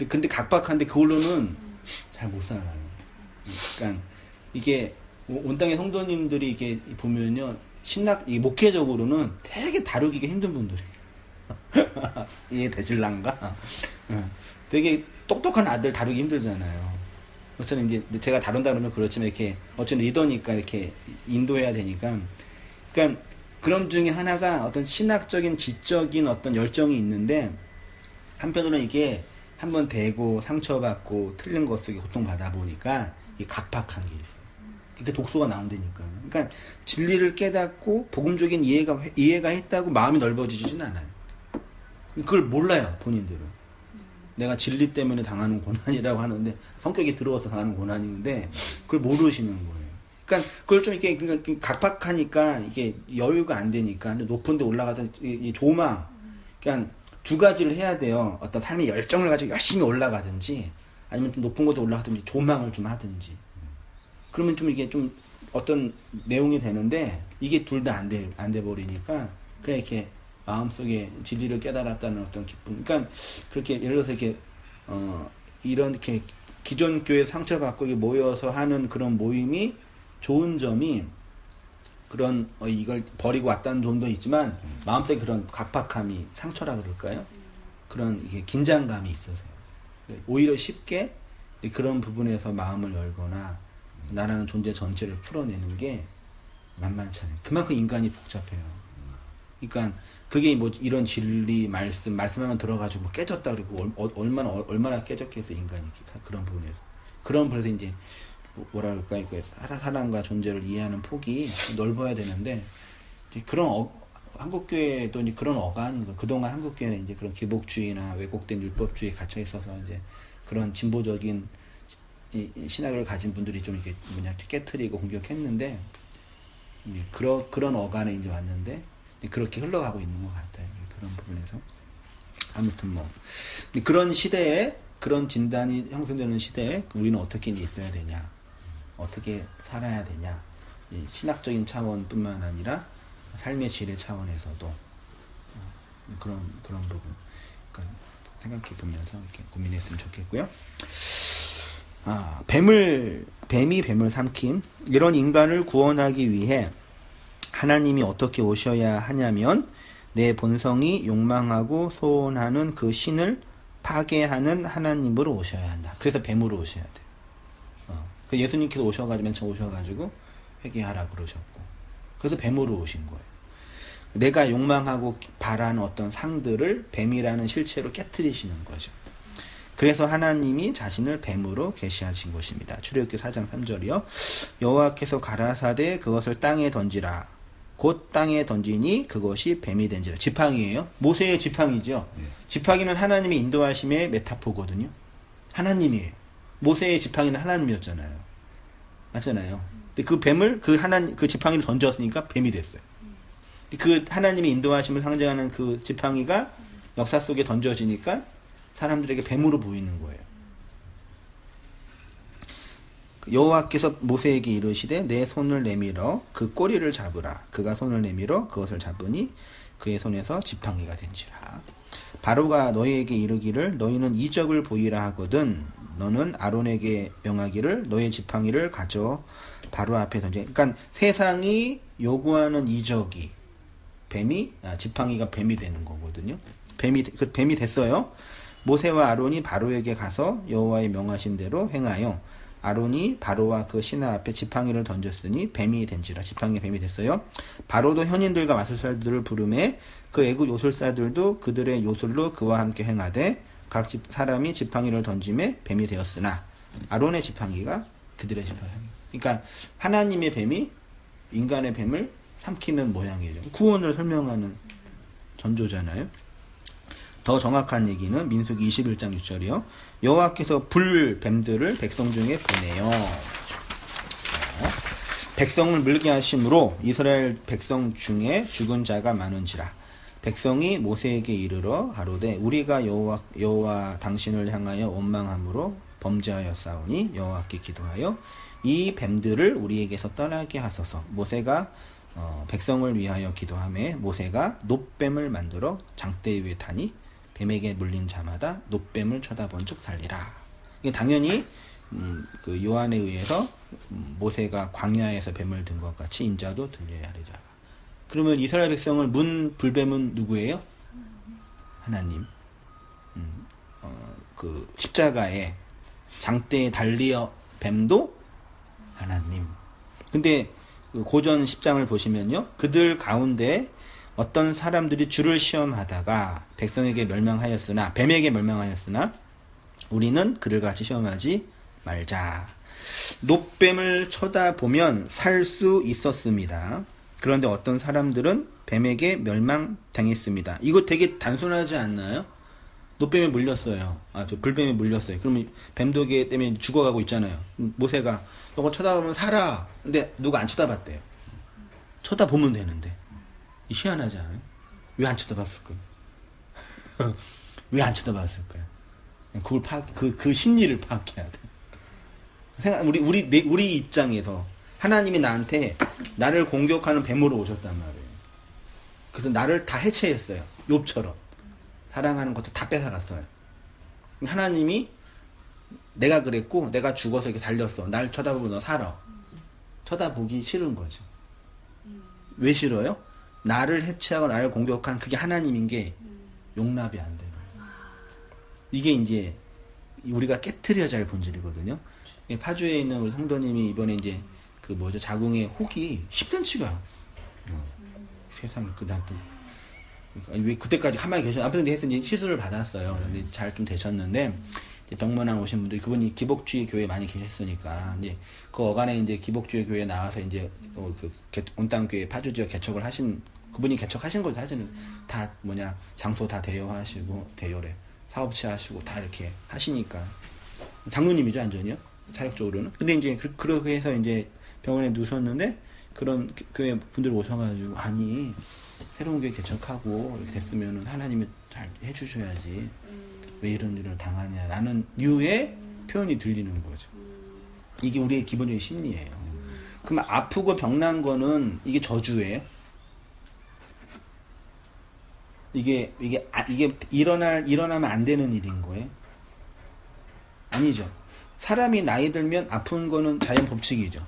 [SPEAKER 1] 근데 각박한데 그걸로는 잘 못 살아요. 그러니까 이게 온 땅의 성도님들이 이게 보면요, 이 목회적으로는 되게 다루기가 힘든 분들이에요. 이해되실란가? 되게 똑똑한 아들 다루기 힘들잖아요. 어쩌면 이제 제가 다룬다 그러면 그렇지만 이렇게 어쨌든 리더니까 이렇게 인도해야 되니까. 그러니까 그런 중에 하나가 어떤 신학적인 지적인 어떤 열정이 있는데, 한편으로는 이게 한번 대고 상처받고 틀린 것 속에 고통받아 보니까 이 각박한 게 있어요. 그때 독소가 나온다니까. 그러니까 진리를 깨닫고 복음적인 이해가 했다고 마음이 넓어지진 않아요. 그걸 몰라요, 본인들은. 내가 진리 때문에 당하는 고난이라고 하는데, 성격이 들어와서 당하는 고난인데 그걸 모르시는 거예요. 그러니까 그걸 좀 이렇게 각박하니까 이게 여유가 안 되니까 높은 데 올라가서 이 조망, 그러니까 두 가지를 해야 돼요. 어떤 삶의 열정을 가지고 열심히 올라가든지, 아니면 좀 높은 곳에 올라가든지 조망을 좀 하든지. 그러면 좀 이게 좀 어떤 내용이 되는데, 이게 둘 다 안 돼 버리니까 그냥 이렇게 마음속에 진리를 깨달았다는 어떤 기쁨. 그러니까 그렇게 예를 들어서 이렇게 이런 이렇게 기존 교회 상처받고 모여서 하는 그런 모임이 좋은 점이, 그런 이걸 버리고 왔다는 점도 있지만 마음속에 그런 각박함이, 상처라 그럴까요? 그런 이게 긴장감이 있어서요. 오히려 쉽게 그런 부분에서 마음을 열거나 나라는 존재 전체를 풀어내는 게 만만치 않아요. 그만큼 인간이 복잡해요. 그러니까 그게 뭐 이런 진리 말씀하면 들어가지고 깨졌다 그러고 얼마나 깨졌겠어 인간이, 그런 부분에서. 그런 부분에서 이제 뭐라 그럴까, 그 사람과 존재를 이해하는 폭이 넓어야 되는데, 이제 그런 한국교회도 이제 그런 어간인 거. 그동안 한국교회는 이제 그런 기복주의나 왜곡된 율법주의에 갇혀 있어서 이제 그런 진보적인 신학을 가진 분들이 좀 이렇게 깨트리고 공격했는데, 그런 어간에 이제 왔는데 그렇게 흘러가고 있는 것 같아요. 그런 부분에서. 아무튼 뭐 그런 시대에, 그런 진단이 형성되는 시대에 우리는 어떻게 이제 있어야 되냐, 어떻게 살아야 되냐, 신학적인 차원뿐만 아니라 삶의 질의 차원에서도 그런 부분, 그러니까 생각해 보면서 이렇게 고민했으면 좋겠고요. 뱀이 뱀을 삼킴. 이런 인간을 구원하기 위해 하나님이 어떻게 오셔야 하냐면 내 본성이 욕망하고 소원하는 그 신을 파괴하는 하나님으로 오셔야 한다. 그래서 뱀으로 오셔야 돼. 그 예수님께서 오셔가지고 맨 처음 오셔가지고 회개하라 그러셨고, 그래서 뱀으로 오신 거예요. 내가 욕망하고 바라는 어떤 상들을 뱀이라는 실체로 깨트리시는 거죠. 그래서 하나님이 자신을 뱀으로 계시하신 것입니다. 출애굽기 4장 3절이요. 여호와께서 가라사대 그것을 땅에 던지라. 곧 땅에 던지니 그것이 뱀이 된지라. 지팡이에요. 모세의 지팡이죠. 지팡이는 하나님의 인도하심의 메타포거든요. 하나님이에요. 모세의 지팡이는 하나님이었잖아요. 맞잖아요. 근데 그 뱀을 그 지팡이를 던졌으니까 뱀이 됐어요. 그 하나님의 인도하심을 상징하는 그 지팡이가 역사 속에 던져지니까 사람들에게 뱀으로 보이는 거예요. 여호와께서 모세에게 이르시되 내 손을 내밀어 그 꼬리를 잡으라. 그가 손을 내밀어 그것을 잡으니 그의 손에서 지팡이가 된지라. 바로가 너희에게 이르기를 너희는 이적을 보이라 하거든 너는 아론에게 명하기를 너의 지팡이를 가져 바로 앞에 던져. 그러니까 세상이 요구하는 이적이 지팡이가 뱀이 되는 거거든요. 뱀이 됐어요. 모세와 아론이 바로에게 가서 여호와의 명하신 대로 행하여 아론이 바로와 그 신하 앞에 지팡이를 던졌으니 뱀이 된지라. 지팡이가 뱀이 됐어요. 바로도 현인들과 마술사들을 부르매 그 애굽 요술사들도 그들의 요술로 그와 함께 행하되 각 사람이 지팡이를 던짐에 뱀이 되었으나 아론의 지팡이가 그들의 지팡이. 그러니까 하나님의 뱀이 인간의 뱀을 삼키는 모양이죠. 구원을 설명하는 전조잖아요. 더 정확한 얘기는 민수기 21장 6절이요. 여호와께서 불뱀들을 백성 중에 보내요. 백성을 물게 하심으로 이스라엘 백성 중에 죽은 자가 많은지라. 백성이 모세에게 이르러 가로되 우리가 여호와 당신을 향하여 원망함으로 범죄하였사오니 여호와께 기도하여 이 뱀들을 우리에게서 떠나게 하소서. 모세가 백성을 위하여 기도하매 모세가 놋뱀을 만들어 장대 위에 타니 뱀에게 물린 자마다 놋뱀을 쳐다본 즉 살리라. 이게 당연히 그 요한에 의해서 모세가 광야에서 뱀을 든 것 같이 인자도 들려야 하리라. 그러면 이스라엘 백성을 문 불뱀은 누구예요? 하나님. 그 십자가에 장대에 달리어 뱀도 하나님. 근데 고전 10장을 보시면요, 그들 가운데 어떤 사람들이 주를 시험하다가 백성에게 멸망하였으나 뱀에게 멸망하였으나 우리는 그들 같이 시험하지 말자. 놋뱀을 쳐다보면 살 수 있었습니다. 그런데 어떤 사람들은 뱀에게 멸망당했습니다. 이거 되게 단순하지 않나요? 놋뱀에 물렸어요. 불뱀에 물렸어요. 그러면 뱀독에 때문에 죽어가고 있잖아요. 모세가 너가 쳐다보면 살아. 근데 누가 안 쳐다봤대요. 쳐다보면 되는데. 희한하지 않아요? 왜 안 쳐다봤을까요? 왜 안 쳐다봤을까요? 그걸 그 심리를 파악해야 돼. 우리 입장에서 하나님이 나를 공격하는 뱀으로 오셨단 말이에요. 그래서 나를 다 해체했어요. 욥처럼. 사랑하는 것도 다 뺏어갔어요. 하나님이 내가 그랬고 내가 죽어서 이렇게 달렸어. 날 쳐다보고 너 살아. 쳐다보기 싫은 거죠. 왜 싫어요? 나를 해체하고 나를 공격한 그게 하나님인 게 용납이 안 돼요. 이게 이제 우리가 깨트려야 할 본질이거든요. 파주에 있는 우리 성도님이 이번에 이제 자궁의 혹이 10cm가 세상에 왜 그때까지 가만히 계셨나? 아무튼 해서 이제 시술을 받았어요. 근데 잘 좀 되셨는데 병문안 오신 분들 그분이 기복주의 교회 많이 계셨으니까 이제 그 어간에 이제 기복주의 교회 나와서 이제 온땅 교회 파주 지역 개척을 하신 그분이 개척하신 거죠. 사실은 다 장소 다 대여하시고 대여래 사업체 하시고 다 이렇게 하시니까 장로님이죠 완전히요 사역적으로는. 근데 이제 그렇게 해서 이제 병원에 누우셨는데 그런 교회 분들 오셔가지고 아니 새로운 교회 개척하고 이렇게 됐으면은 하나님이 잘 해주셔야지 왜 이런 일을 당하냐 라는 류의 표현이 들리는 거죠. 이게 우리의 기본적인 심리예요. 그럼 아프고 병난 거는 이게 저주예요? 이게 일어나면 안 되는 일인 거예요? 아니죠. 사람이 나이 들면 아픈 거는 자연 법칙이죠.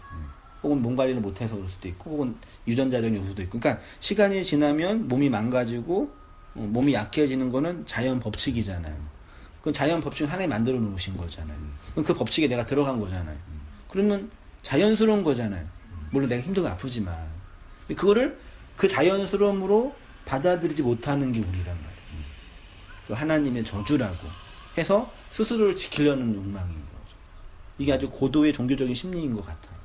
[SPEAKER 1] 혹은 몸 관리를 못해서 그럴 수도 있고, 혹은 유전자적인 요소도 있고. 그러니까 시간이 지나면 몸이 망가지고 몸이 약해지는 거는 자연 법칙이잖아요. 그건 자연 법칙 하나에 만들어 놓으신 거잖아요. 그럼 그 법칙에 내가 들어간 거잖아요. 그러면 자연스러운 거잖아요. 물론 내가 힘들고 아프지만. 근데 그거를 그 자연스러움으로 받아들이지 못하는 게 우리란 말이에요. 그 하나님의 저주라고 해서 스스로를 지키려는 욕망인 거죠. 이게 아주 고도의 종교적인 심리인 것 같아요.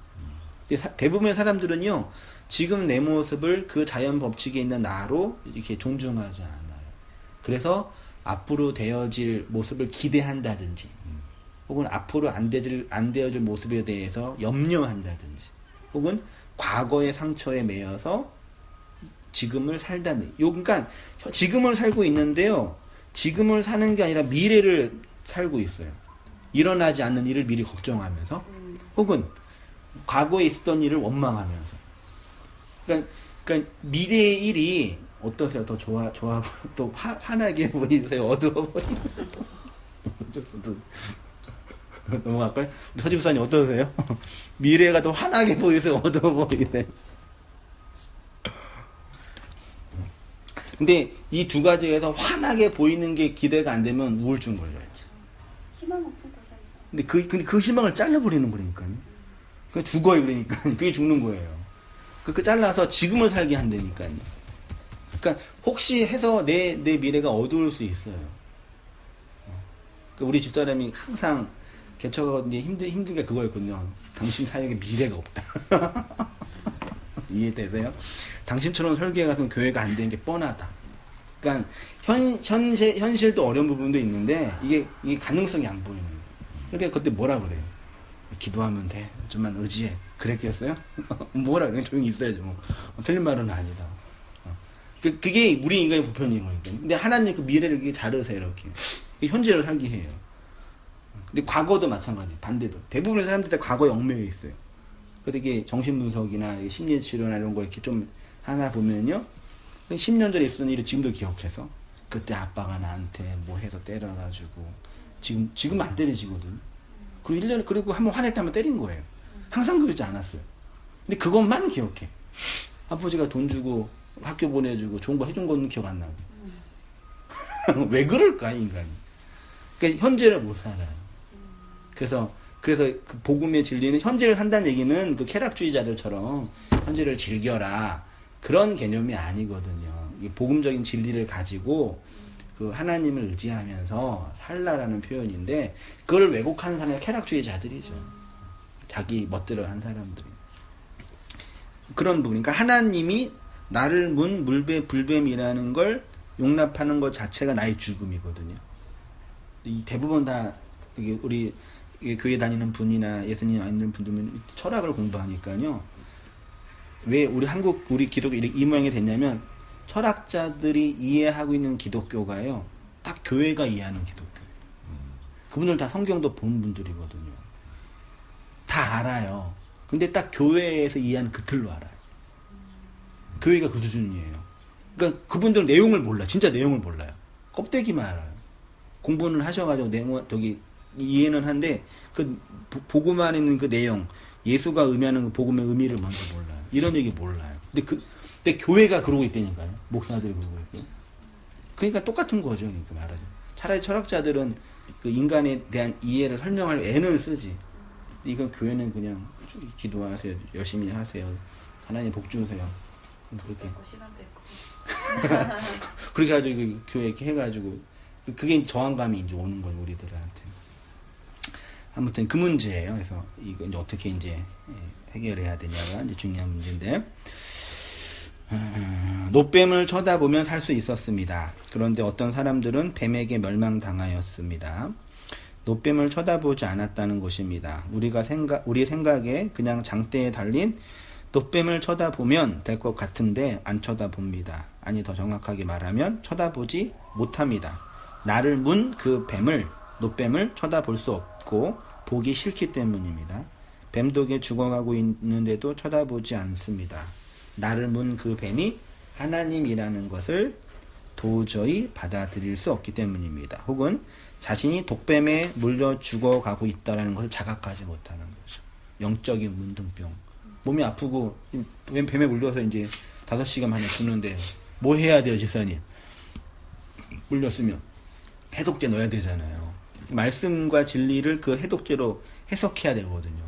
[SPEAKER 1] 근데 대부분의 사람들은요, 지금 내 모습을 그 자연 법칙에 있는 나로 이렇게 존중하지 않아요. 그래서 앞으로 되어질 모습을 기대한다든지, 혹은 앞으로 안 되어질 모습에 대해서 염려한다든지, 혹은 과거의 상처에 매여서 지금을 살다는, 그러니까 지금을 살고 있는데요, 지금을 사는 게 아니라 미래를 살고 있어요. 일어나지 않는 일을 미리 걱정하면서, 혹은 과거에 있었던 일을 원망하면서. 그러니까 미래의 일이 어떠세요? 더 좋아, 또 환하게 보이세요? 어두워 보이세요? 넘어갈까요? 서지부사님 어떠세요? 미래가 더 환하게 보이세요? 어두워 보이세요? 근데 이 두 가지에서 환하게 보이는 게 기대가 안 되면 우울증 걸려요.
[SPEAKER 2] 희망 없으니까 살죠.
[SPEAKER 1] 근데 그 희망을 잘라버리는 거니까요. 그 죽어요, 그러니까. 그게 죽는 거예요. 그 잘라서 지금을 살게 한다니까요. 그러니까 혹시 해서 내 미래가 어두울 수 있어요. 우리 집사람이 항상 개척하고 힘든 게 그거였거든요. 당신 사역에 미래가 없다. 이해되세요? 당신처럼 설교에 가서 교회가 안 되는 게 뻔하다. 그러니까 현실도 어려운 부분도 있는데 이게 가능성이 안 보이는 거예요. 그러니까 그때 뭐라 그래요? 기도하면 돼. 좀만 의지해. 그랬겠어요? 뭐라 그래? 조용히 있어야죠. 뭐. 틀린 말은 아니다. 그게 우리 인간의 보편인 거니까. 근데 하나님 그 미래를 이렇게 자르세요, 이렇게. 현재를 살게 해요. 근데 과거도 마찬가지예요. 반대로. 대부분의 사람들이 다 과거에 얽매여 있어요. 그래서 이게 정신분석이나 심리치료나 이런 거 이렇게 좀 하나 보면요. 10년 전에 있었던 일을 지금도 기억해서 그때 아빠가 나한테 뭐 해서 때려가지고 지금 안 때리시거든. 그리고 1년에 그리고 한번 화낼 때 한번 때린 거예요. 항상 그러지 않았어요. 근데 그것만 기억해. 아버지가 돈 주고 학교 보내주고 좋은 거 해준 거는 기억 안 나고. 왜 그럴까 인간이. 그러니까 현재를 못 살아요. 그래서 그 복음의 진리는 현재를 산다는 얘기는 그 쾌락주의자들처럼 현재를 즐겨라 그런 개념이 아니거든요. 이 복음적인 진리를 가지고 그 하나님을 의지하면서 살라라는 표현인데 그걸 왜곡하는 사람이 쾌락주의자들이죠. 자기 멋대로 한 사람들이. 그런 부분. 그러니까 하나님이 나를 문 불뱀이라는 걸 용납하는 것 자체가 나의 죽음이거든요. 이 대부분 다 우리 교회 다니는 분이나 예수님 믿는 분들은 철학을 공부하니까요. 왜 우리 기독교 이 모양이 됐냐면 철학자들이 이해하고 있는 기독교가요. 딱 교회가 이해하는 기독교. 그분들 다 성경도 본 분들이거든요. 다 알아요. 근데 딱 교회에서 이해하는 그 틀로 알아요. 교회가 그 수준이에요. 그러니까 그분들은 내용을 몰라. 진짜 내용을 몰라요. 껍데기만 알아요. 공부는 하셔가지고 이해는 한데 그 복음 안에 있는 그 내용, 예수가 의미하는 그 복음의 의미를 먼저 몰라요. 이런 얘기 몰라요. 근데 교회가 그러고 있다니까요. 목사들이 그러고 있고. 그러니까 똑같은 거죠. 그러니까 말하자면. 차라리 철학자들은 그 인간에 대한 이해를 설명할 애는 쓰지. 이건 교회는 그냥 기도하세요. 열심히 하세요. 하나님 복 주세요. 그렇게.
[SPEAKER 2] 시간 뺏고.
[SPEAKER 1] 그렇게 해가지고 교회 이렇게 해가지고 그게 저항감이 이제 오는 거예요. 우리들한테. 아무튼 그 문제예요. 그래서 이거 이제 어떻게 이제 해결해야 되냐가 이제 중요한 문제인데. 노뱀을 쳐다보면 살 수 있었습니다. 그런데 어떤 사람들은 뱀에게 멸망당하였습니다. 노뱀을 쳐다보지 않았다는 것입니다. 우리 생각에 그냥 장대에 달린 노뱀을 쳐다보면 될 것 같은데 안 쳐다봅니다. 아니 더 정확하게 말하면 쳐다보지 못합니다. 나를 문 그 노뱀을 쳐다볼 수 없고 보기 싫기 때문입니다. 뱀독에 죽어가고 있는데도 쳐다보지 않습니다. 나를 문 그 뱀이 하나님이라는 것을 도저히 받아들일 수 없기 때문입니다. 혹은 자신이 독뱀에 물려 죽어가고 있다는 것을 자각하지 못하는 거죠. 영적인 문둥병. 몸이 아프고 뱀에 물려서 이제 5시간 만에 죽는데 뭐 해야 돼요, 집사님? 물렸으면 해독제 넣어야 되잖아요. 말씀과 진리를 그 해독제로 해석해야 되거든요.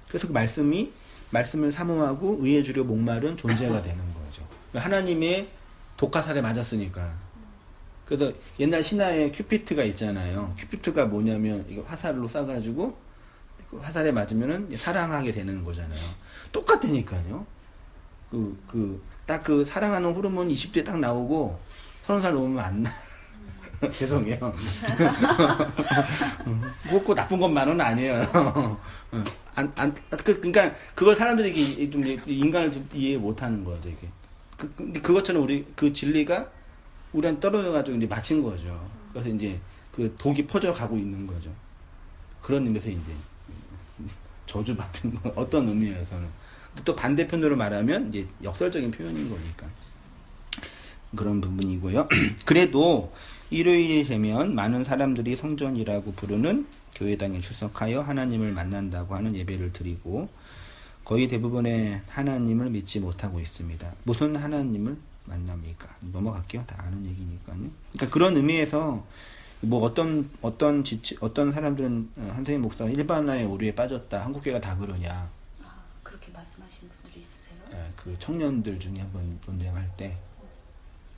[SPEAKER 1] 그래서 그 말씀을 사모하고 의에 주려 목마른 존재가 되는 거죠. 하나님의 독화살에 맞았으니까. 그래서 옛날 신화에 큐피트가 있잖아요. 큐피트가 뭐냐면 이거 화살로 쏴가지고 그 화살에 맞으면은 사랑하게 되는 거잖아요. 똑같다니까요. 딱 그 사랑하는 호르몬 20대에 딱 나오고 30살 넘으면 안 나. 죄송해요. 꼭 나쁜 것만은 아니에요. 그러니까 그걸 사람들이 좀 인간을 좀 이해 못하는 거죠. 이게 그것처럼 우리 그 진리가 우리한테 떨어져가지고 이제 맞힌 거죠. 그래서 이제 그 독이 퍼져가고 있는 거죠. 그런 의미에서 이제 저주받은 거 어떤 의미에서는 또 반대편으로 말하면 이제 역설적인 표현인 거니까 그런 부분이고요. 그래도 일요일이 되면 많은 사람들이 성전이라고 부르는 교회당에 출석하여 하나님을 만난다고 하는 예배를 드리고 거의 대부분의 하나님을 믿지 못하고 있습니다. 무슨 하나님을 만납니까? 넘어갈게요. 다 아는 얘기니까요. 그러니까 그런 의미에서 뭐 어떤 사람들은 한세인 목사가 일반화의 오류에 빠졌다. 한국교회가 다 그러냐?
[SPEAKER 2] 그렇게 말씀하시는 분들이 있으세요?
[SPEAKER 1] 네, 그 청년들 중에 한번 논쟁할 때.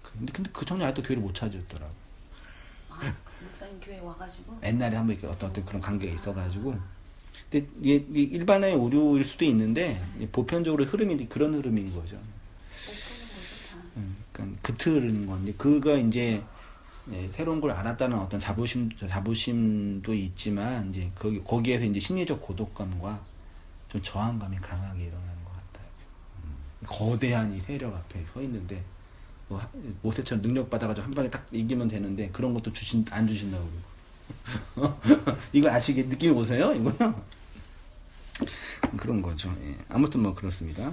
[SPEAKER 1] 근데 그 청년 아직도 교회를 못 찾았더라고.
[SPEAKER 2] 목사님 교회 와가지고?
[SPEAKER 1] 옛날에 한번 이렇게 어떤 그런 관계가 있어가지고. 근데 이게 일반화의 오류일 수도 있는데 보편적으로 흐름이 그런 흐름인 거죠. 그러니까 그 틀은 건데 그거 이제 새로운 걸 알았다는 어떤 자부심도 있지만 이제 거기에서 이제 심리적 고독감과 좀 저항감이 강하게 일어나는 것 같아요. 거대한 이 세력 앞에 서 있는데 뭐 모세처럼 능력 받아가지고 한 방에 딱 이기면 되는데 그런 것도 안 주신다고 그러고. 이거 아시게 느낌이 오세요? 이거요? 그런 거죠. 예. 아무튼 뭐 그렇습니다.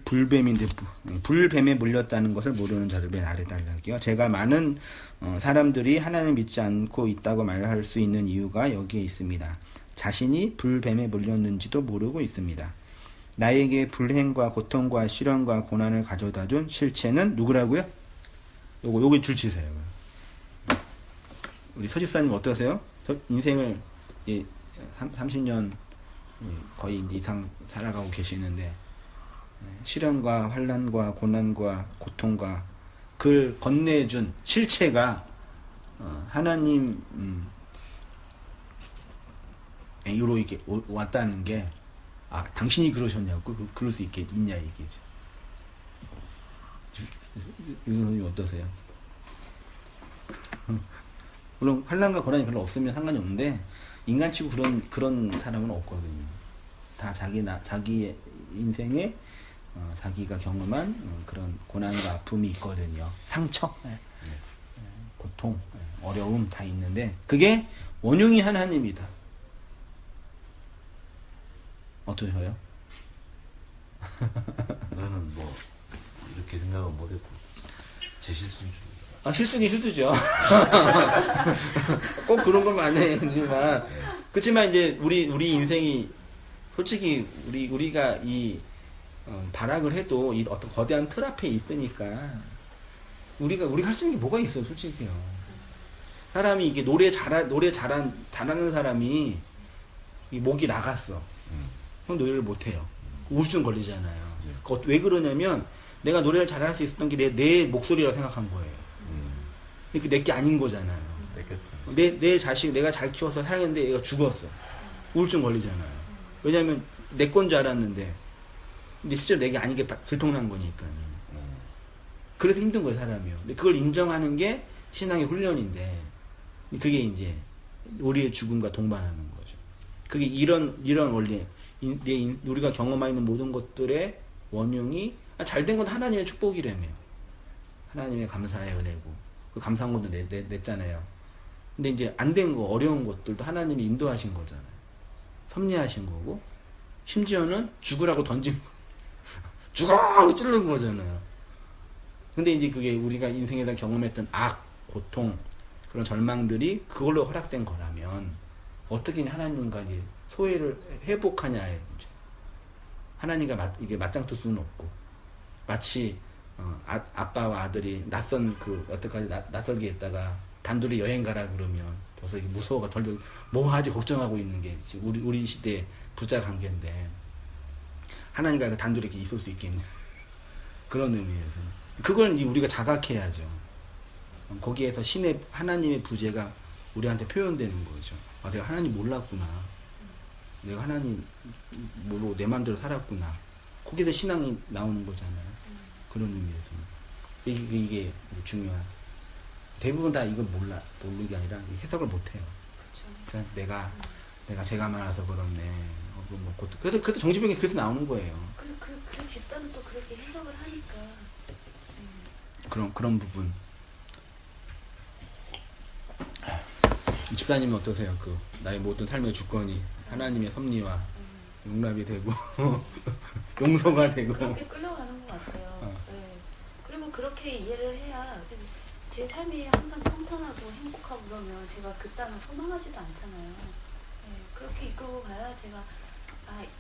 [SPEAKER 1] 불뱀인데 불뱀에 물렸다는 것을 모르는 자들 왜 아래 달라기요. 제가 많은 사람들이 하나님을 믿지 않고 있다고 말할 수 있는 이유가 여기에 있습니다. 자신이 불뱀에 물렸는지도 모르고 있습니다. 나에게 불행과 고통과 시련과 고난을 가져다 준 실체는 누구라고요? 요거 줄치세요. 우리 서집사님 어떠세요? 인생을 30년 거의 이상 살아가고 계시는데 시련과 환난과 고난과 고통과 그걸 건네준 실체가 하나님 이로 이렇게 왔다는 게 당신이 그러셨냐고 그럴 수 있냐 얘기죠. 유선생님 어떠세요? 물론 환난과 고난이 별로 없으면 상관이 없는데 인간치고 그런 사람은 없거든요. 다 자기의 인생에 자기가 경험한 그런 고난과 아픔이 있거든요. 상처, 고통, 어려움 다 있는데 그게 원흉이 하나님이다. 어떠세요?
[SPEAKER 3] 나는 뭐 이렇게 생각은 못했고 제 실수인 줄.
[SPEAKER 1] 실수긴 실수죠. 꼭 그런 것만 아니지만 그렇지만 이제 우리 인생이 솔직히 우리가 이 발악을 해도 이 어떤 거대한 틀 앞에 있으니까 우리가 할 수 있는 게 뭐가 있어요, 솔직히요. 사람이 이게 노래 잘하는 사람이 이 목이 나갔어. 형 노래를 못 해요. 우울증 걸리잖아요. 왜 그러냐면 내가 노래를 잘할 수 있었던 게 내 목소리라고 생각한 거예요. 근데 그게 내게 아닌 거잖아요. 내 자식 내가 잘 키워서 살았는데 얘가 죽었어. 우울증 걸리잖아요. 왜냐면 내 건 줄 알았는데 근데 실제로 내게 아닌 게 들통난 거니까요. 그래서 힘든 거예요, 사람이요. 근데 그걸 인정하는 게 신앙의 훈련인데 그게 이제 우리의 죽음과 동반하는 거죠. 그게 이런 원리. 우리가 경험하는 모든 것들의 원흉이 잘된 건 하나님의 축복이라며. 하나님의 감사의 은혜고 그 감사한 것도 냈잖아요. 근데 이제 안 된 거 어려운 것들도 하나님이 인도하신 거잖아요. 섭리하신 거고 심지어는 죽으라고 던진 거. 죽어! 찌르는 거잖아요. 근데 이제 그게 우리가 인생에서 경험했던 악, 고통, 그런 절망들이 그걸로 허락된 거라면 어떻게 하나님과 이제 소외를 회복하냐의 문제. 하나님과 이게 맞짱뜰 수는 없고 마치 아빠와 아들이 낯선 어떡하지 낯설게 있다가 단둘이 여행 가라 그러면 벌써 무서워가 덜덜 뭐 하지 걱정하고 있는 게 우리 시대의 부자 관계인데 하나님과 단둘이 이렇게 있을 수 있겠냐 그런 의미에서 그걸 이제 우리가 자각해야죠. 거기에서 하나님의 부재가 우리한테 표현되는 거죠. 내가 하나님 몰랐구나. 내가 하나님 모르고 내 마음대로 살았구나. 거기서 신앙이 나오는 거잖아요. 그런 의미에서는 이게 중요한. 대부분 다 이걸 모르는 게 아니라 해석을 못해요. 그냥 내가 죄가 많아서 그렇네. 그래서 정신병이 그래서 나오는 거예요.
[SPEAKER 2] 그래서 그 집단은 또 그렇게 해석을 하니까.
[SPEAKER 1] 그런 부분. 집사님은 어떠세요? 나의 모든 삶의 주권이 하나님의 섭리와 용납이 되고 용서가 되고
[SPEAKER 2] 그렇게 끌려가는 것 같아요. 네. 그리고 그렇게 이해를 해야 제 삶이 항상 평탄하고 행복하고 그러면 제가 그딴을 소망하지도 않잖아요. 네. 그렇게 이끌고 가야 제가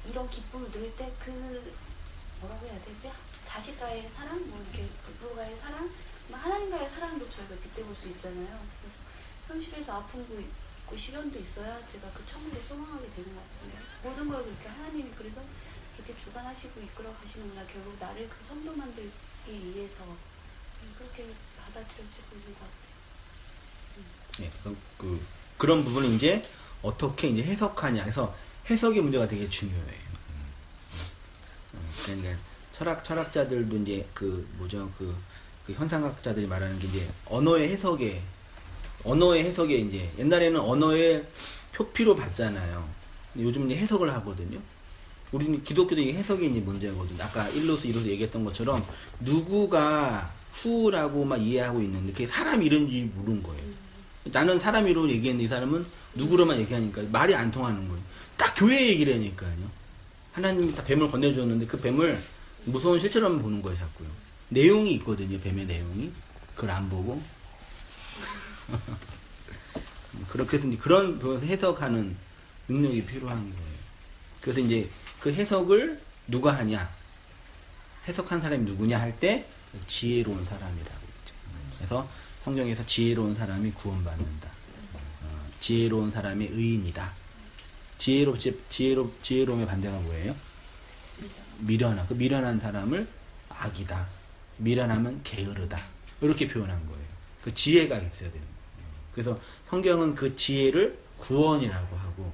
[SPEAKER 2] 이런 기쁨을 누릴 때 뭐라고 해야 되지? 자식과의 사랑, 이렇게 부부와의 사랑, 하나님과의 사랑도 저희가 빗대볼 수 있잖아요. 그래서 현실에서 아픔도 있고 시련도 있어야 제가 그 천국을 소망하게 되는 것 같아요. 모든 걸 그렇게 하나님이 그래서 그렇게 주관하시고 이끌어 가시는구나. 결국 나를 그 성도 만들기 위해서 그렇게 받아들여지고 있는 것 같아요.
[SPEAKER 1] 네, 그래서 그런 부분을 이제 어떻게 이제 해석하냐 해서 해석의 문제가 되게 중요해요. 그러니까 철학자들도 이제 그 현상학자들이 말하는 게 이제 언어의 해석에 이제 옛날에는 언어의 표피로 봤잖아요. 근데 요즘 이제 해석을 하거든요. 우리는 기독교도 이 해석이 이제 문제거든요. 아까 1로서 2로서 얘기했던 것처럼 누구가 후라고 막 이해하고 있는데 그게 사람 이름인지 모르는 거예요. 나는 사람 이름으로 얘기했는데 이 사람은 누구로만 얘기하니까 말이 안 통하는 거예요. 딱 교회 얘기를 하니까요. 하나님이 다 뱀을 건네주었는데 그 뱀을 무서운 실체로만 보는 거예요, 자꾸요. 내용이 있거든요, 뱀의 내용이. 그걸 안 보고. 그래서 이제 그런 부분에서 해석하는 능력이 필요한 거예요. 그래서 이제 그 해석을 누가 하냐? 해석한 사람이 누구냐 할 때 지혜로운 사람이라고 있죠. 그래서 성경에서 지혜로운 사람이 구원받는다. 지혜로운 사람이 의인이다. 지혜로움의 반대가 뭐예요? 미련한. 그 미련한 사람을 악이다. 미련하면 게으르다. 이렇게 표현한 거예요. 그 지혜가 있어야 되는 거예요. 그래서 성경은 그 지혜를 구원이라고 하고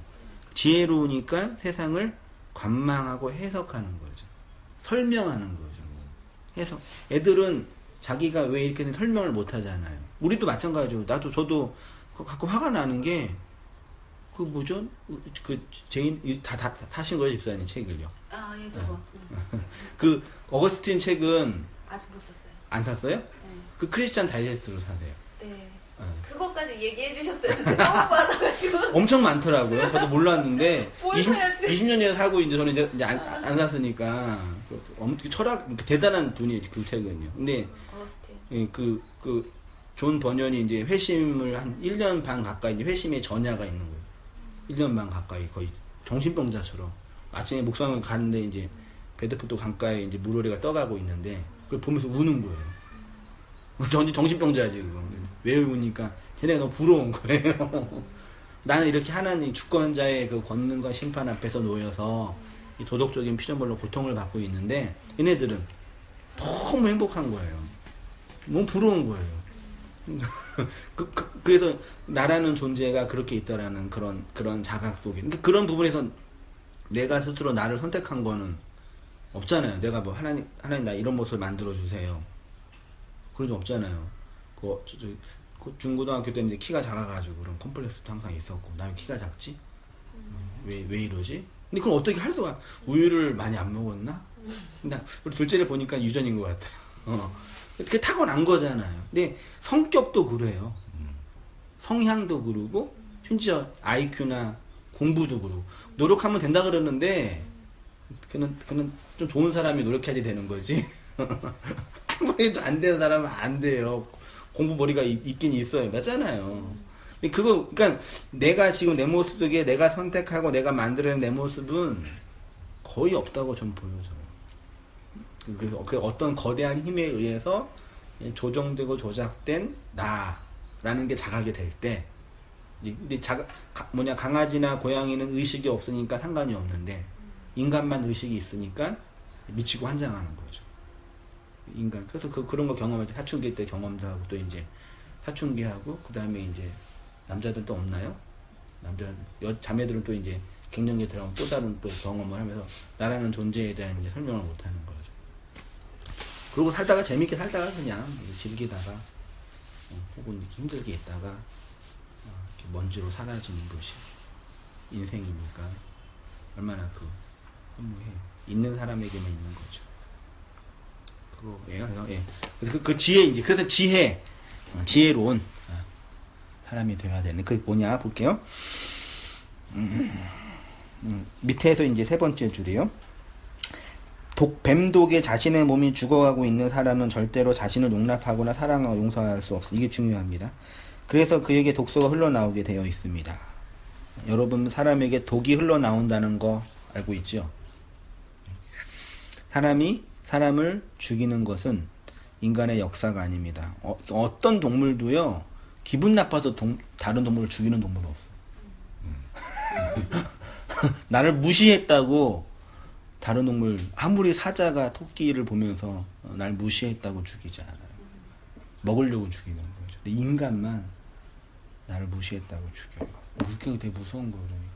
[SPEAKER 1] 지혜로우니까 세상을 관망하고 해석하는 거죠. 설명하는 거죠. 해석. 애들은 자기가 왜 이렇게 설명을 못 하잖아요. 우리도 마찬가지죠. 저도 가끔 화가 나는 게 다 사신 거예요, 집사님 책을요?
[SPEAKER 2] 예, 저거.
[SPEAKER 1] 그 어거스틴 책은
[SPEAKER 2] 아직 못 샀어요.
[SPEAKER 1] 안 샀어요?
[SPEAKER 2] 네.
[SPEAKER 1] 그 크리스찬 다이제스트로 사세요.
[SPEAKER 2] 네.
[SPEAKER 1] 네.
[SPEAKER 2] 그것까지 얘기해 주셨어요. 너무 많아가지고.
[SPEAKER 1] 엄청 많더라고요. 저도 몰랐는데
[SPEAKER 2] 뭘 사야지?
[SPEAKER 1] 20년이나 살고 이제 저는 이제 안 샀으니까 철학 대단한 분이 그 책은요. 근데
[SPEAKER 2] 어거스틴.
[SPEAKER 1] 존 버년이 이제 회심을 한 1년 반 가까이 이제 회심의 전야가 있는 거예요. 1년 반 가까이 거의 정신병자처럼 아침에 목사님 가는데 이제 베드포트 강가에 이제 물오리가 떠가고 있는데 그걸 보면서 우는 거예요. 정신병자야 지금. 왜 우니까 쟤네가 너무 부러운 거예요. 나는 이렇게 하나님 주권자의 그 권능과 심판 앞에서 놓여서 이 도덕적인 피조물로 고통을 받고 있는데 얘네들은 너무 행복한 거예요. 너무 부러운 거예요. 그래서 나라는 존재가 그렇게 있다라는 그런 자각 속에 그런 부분에서 내가 스스로 나를 선택한 거는 없잖아요. 내가 뭐 하나님 나 이런 모습을 만들어 주세요. 그런 적 없잖아요. 중고등학교 때 이제 키가 작아가지고 그런 컴플렉스도 항상 있었고 나 왜 키가 작지? 왜 이러지? 근데 그럼 어떻게 할 수가? 우유를 많이 안 먹었나? 근데 우리 둘째를 보니까 유전인 것 같아요. 그게 타고난 거잖아요. 근데 성격도 그래요. 성향도 그러고 심지어 IQ나 공부도 그러고 노력하면 된다 그러는데 그는 좀 좋은 사람이 노력해야지 되는 거지. 아무리 해도 안 되는 사람은 안 돼요. 공부 머리가 있긴 있어요. 맞잖아요. 그러니까 내가 지금 내 모습 속에 내가 선택하고 내가 만들어낸 내 모습은 거의 없다고 전 보여져요. 그 어떤 거대한 힘에 의해서 조정되고 조작된 나라는 게 자각이 될 때, 근데 강아지나 고양이는 의식이 없으니까 상관이 없는데 인간만 의식이 있으니까 미치고 환장하는 거죠. 인간. 그래서 그런 거 경험할 때 사춘기 때 경험도 하고 또 이제 사춘기하고 그 다음에 이제 남자들 또 없나요? 자매들은 또 이제 갱년기에 들어가면 또 다른 또 경험을 하면서 나라는 존재에 대한 이제 설명을 못 하는 거죠. 그러고 살다가 재밌게 살다가 그냥 즐기다가 혹은 이렇게 힘들게 있다가 이렇게 먼지로 사라지는 것이 인생이니까 얼마나 허무해. 있는 사람에게만 있는 거죠. 그거예요. 예. 그래서 그 지혜 이제 그래서 지혜로운 사람이 되어야 되는. 그게 뭐냐 볼게요. 밑에서 이제 세 번째 줄이요. 뱀독에 자신의 몸이 죽어가고 있는 사람은 절대로 자신을 용납하거나 사랑하고 용서할 수 없어. 이게 중요합니다. 그래서 그에게 독소가 흘러나오게 되어 있습니다. 여러분 사람에게 독이 흘러나온다는 거 알고 있죠? 사람이 사람을 죽이는 것은 인간의 역사가 아닙니다. 어떤 동물도요 기분 나빠서 다른 동물을 죽이는 동물은 없어. 나를 무시했다고 다른 동물, 아무리 사자가 토끼를 보면서 날 무시했다고 죽이지 않아요. 먹으려고 죽이는 거죠. 근데 인간만 나를 무시했다고 죽여요. 그게 되게 무서운 거예요. 그러니까.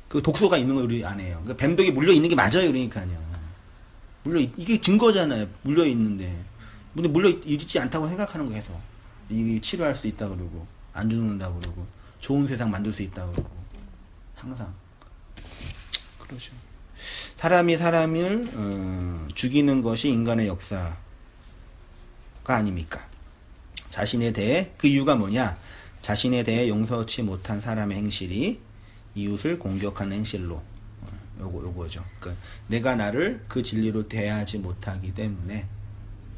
[SPEAKER 1] 그 독소가 있는 걸 우리 안 해요. 그러니까 뱀독이 물려 있는 게 맞아요. 그러니까요. 이게 증거잖아요. 물려 있는데. 근데 물려 있지 않다고 생각하는 거 해서. 이 치료할 수 있다 그러고, 안 죽는다 그러고, 좋은 세상 만들 수 있다 그러고. 항상. 그러죠. 사람이 사람을 죽이는 것이 인간의 역사가 아닙니까? 자신에 대해 그 이유가 뭐냐? 자신에 대해 용서치 못한 사람의 행실이 이웃을 공격하는 행실로 요거죠. 그러니까 내가 나를 그 진리로 대하지 못하기 때문에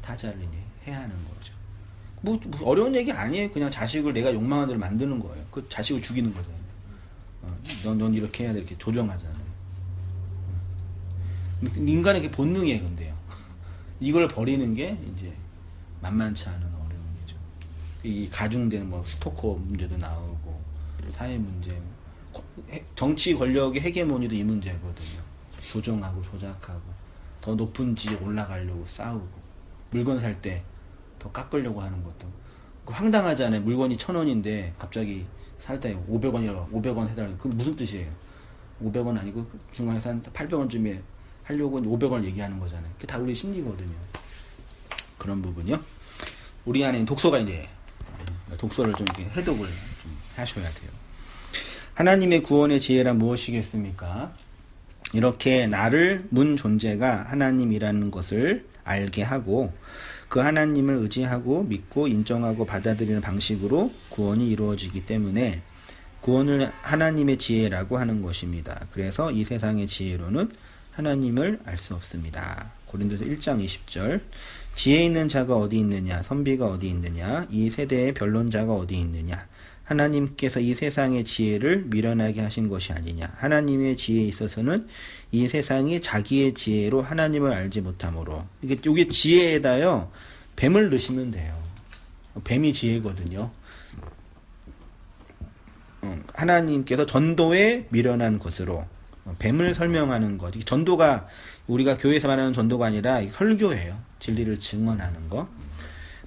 [SPEAKER 1] 타자를 이제 해야 하는 거죠. 뭐 어려운 얘기 아니에요. 그냥 자식을 내가 욕망한 대로 만드는 거예요. 그 자식을 죽이는 거잖아요. 넌 이렇게 해야 돼 이렇게 조정하잖아요. 인간의 본능이에요, 근데요. 이걸 버리는 게 이제 만만치 않은 어려움이죠. 이 가중되는 뭐 스토커 문제도 나오고 사회 문제, 정치 권력의 헤게모니도 이 문제거든요. 조정하고 조작하고 더 높은 지에 올라가려고 싸우고 물건 살 때 더 깎으려고 하는 것도 황당하잖아요. 물건이 1,000원인데 갑자기 살 때 500원이라고 500원 해달라고. 그게 무슨 뜻이에요? 500원 아니고 중간에서 한 800원쯤에 하려고 500원을 얘기하는 거잖아요. 그게 다 우리 심리거든요. 그런 부분이요. 우리 안에 독소가 이제 독소를 좀 이렇게 해독을 좀 하셔야 돼요. 하나님의 구원의 지혜란 무엇이겠습니까? 이렇게 나를 문 존재가 하나님이라는 것을 알게 하고 그 하나님을 의지하고 믿고 인정하고 받아들이는 방식으로 구원이 이루어지기 때문에 구원을 하나님의 지혜라고 하는 것입니다. 그래서 이 세상의 지혜로는 하나님을 알 수 없습니다. 고린도서 1장 20절 지혜 있는 자가 어디 있느냐 선비가 어디 있느냐 이 세대의 변론자가 어디 있느냐 하나님께서 이 세상의 지혜를 미련하게 하신 것이 아니냐 하나님의 지혜에 있어서는 이 세상이 자기의 지혜로 하나님을 알지 못하므로 이게 지혜에다요 뱀을 넣으시면 돼요. 뱀이 지혜거든요. 하나님께서 전도에 미련한 것으로 뱀을 설명하는 것. 전도가 우리가 교회에서 말하는 전도가 아니라 설교예요. 진리를 증언하는 것.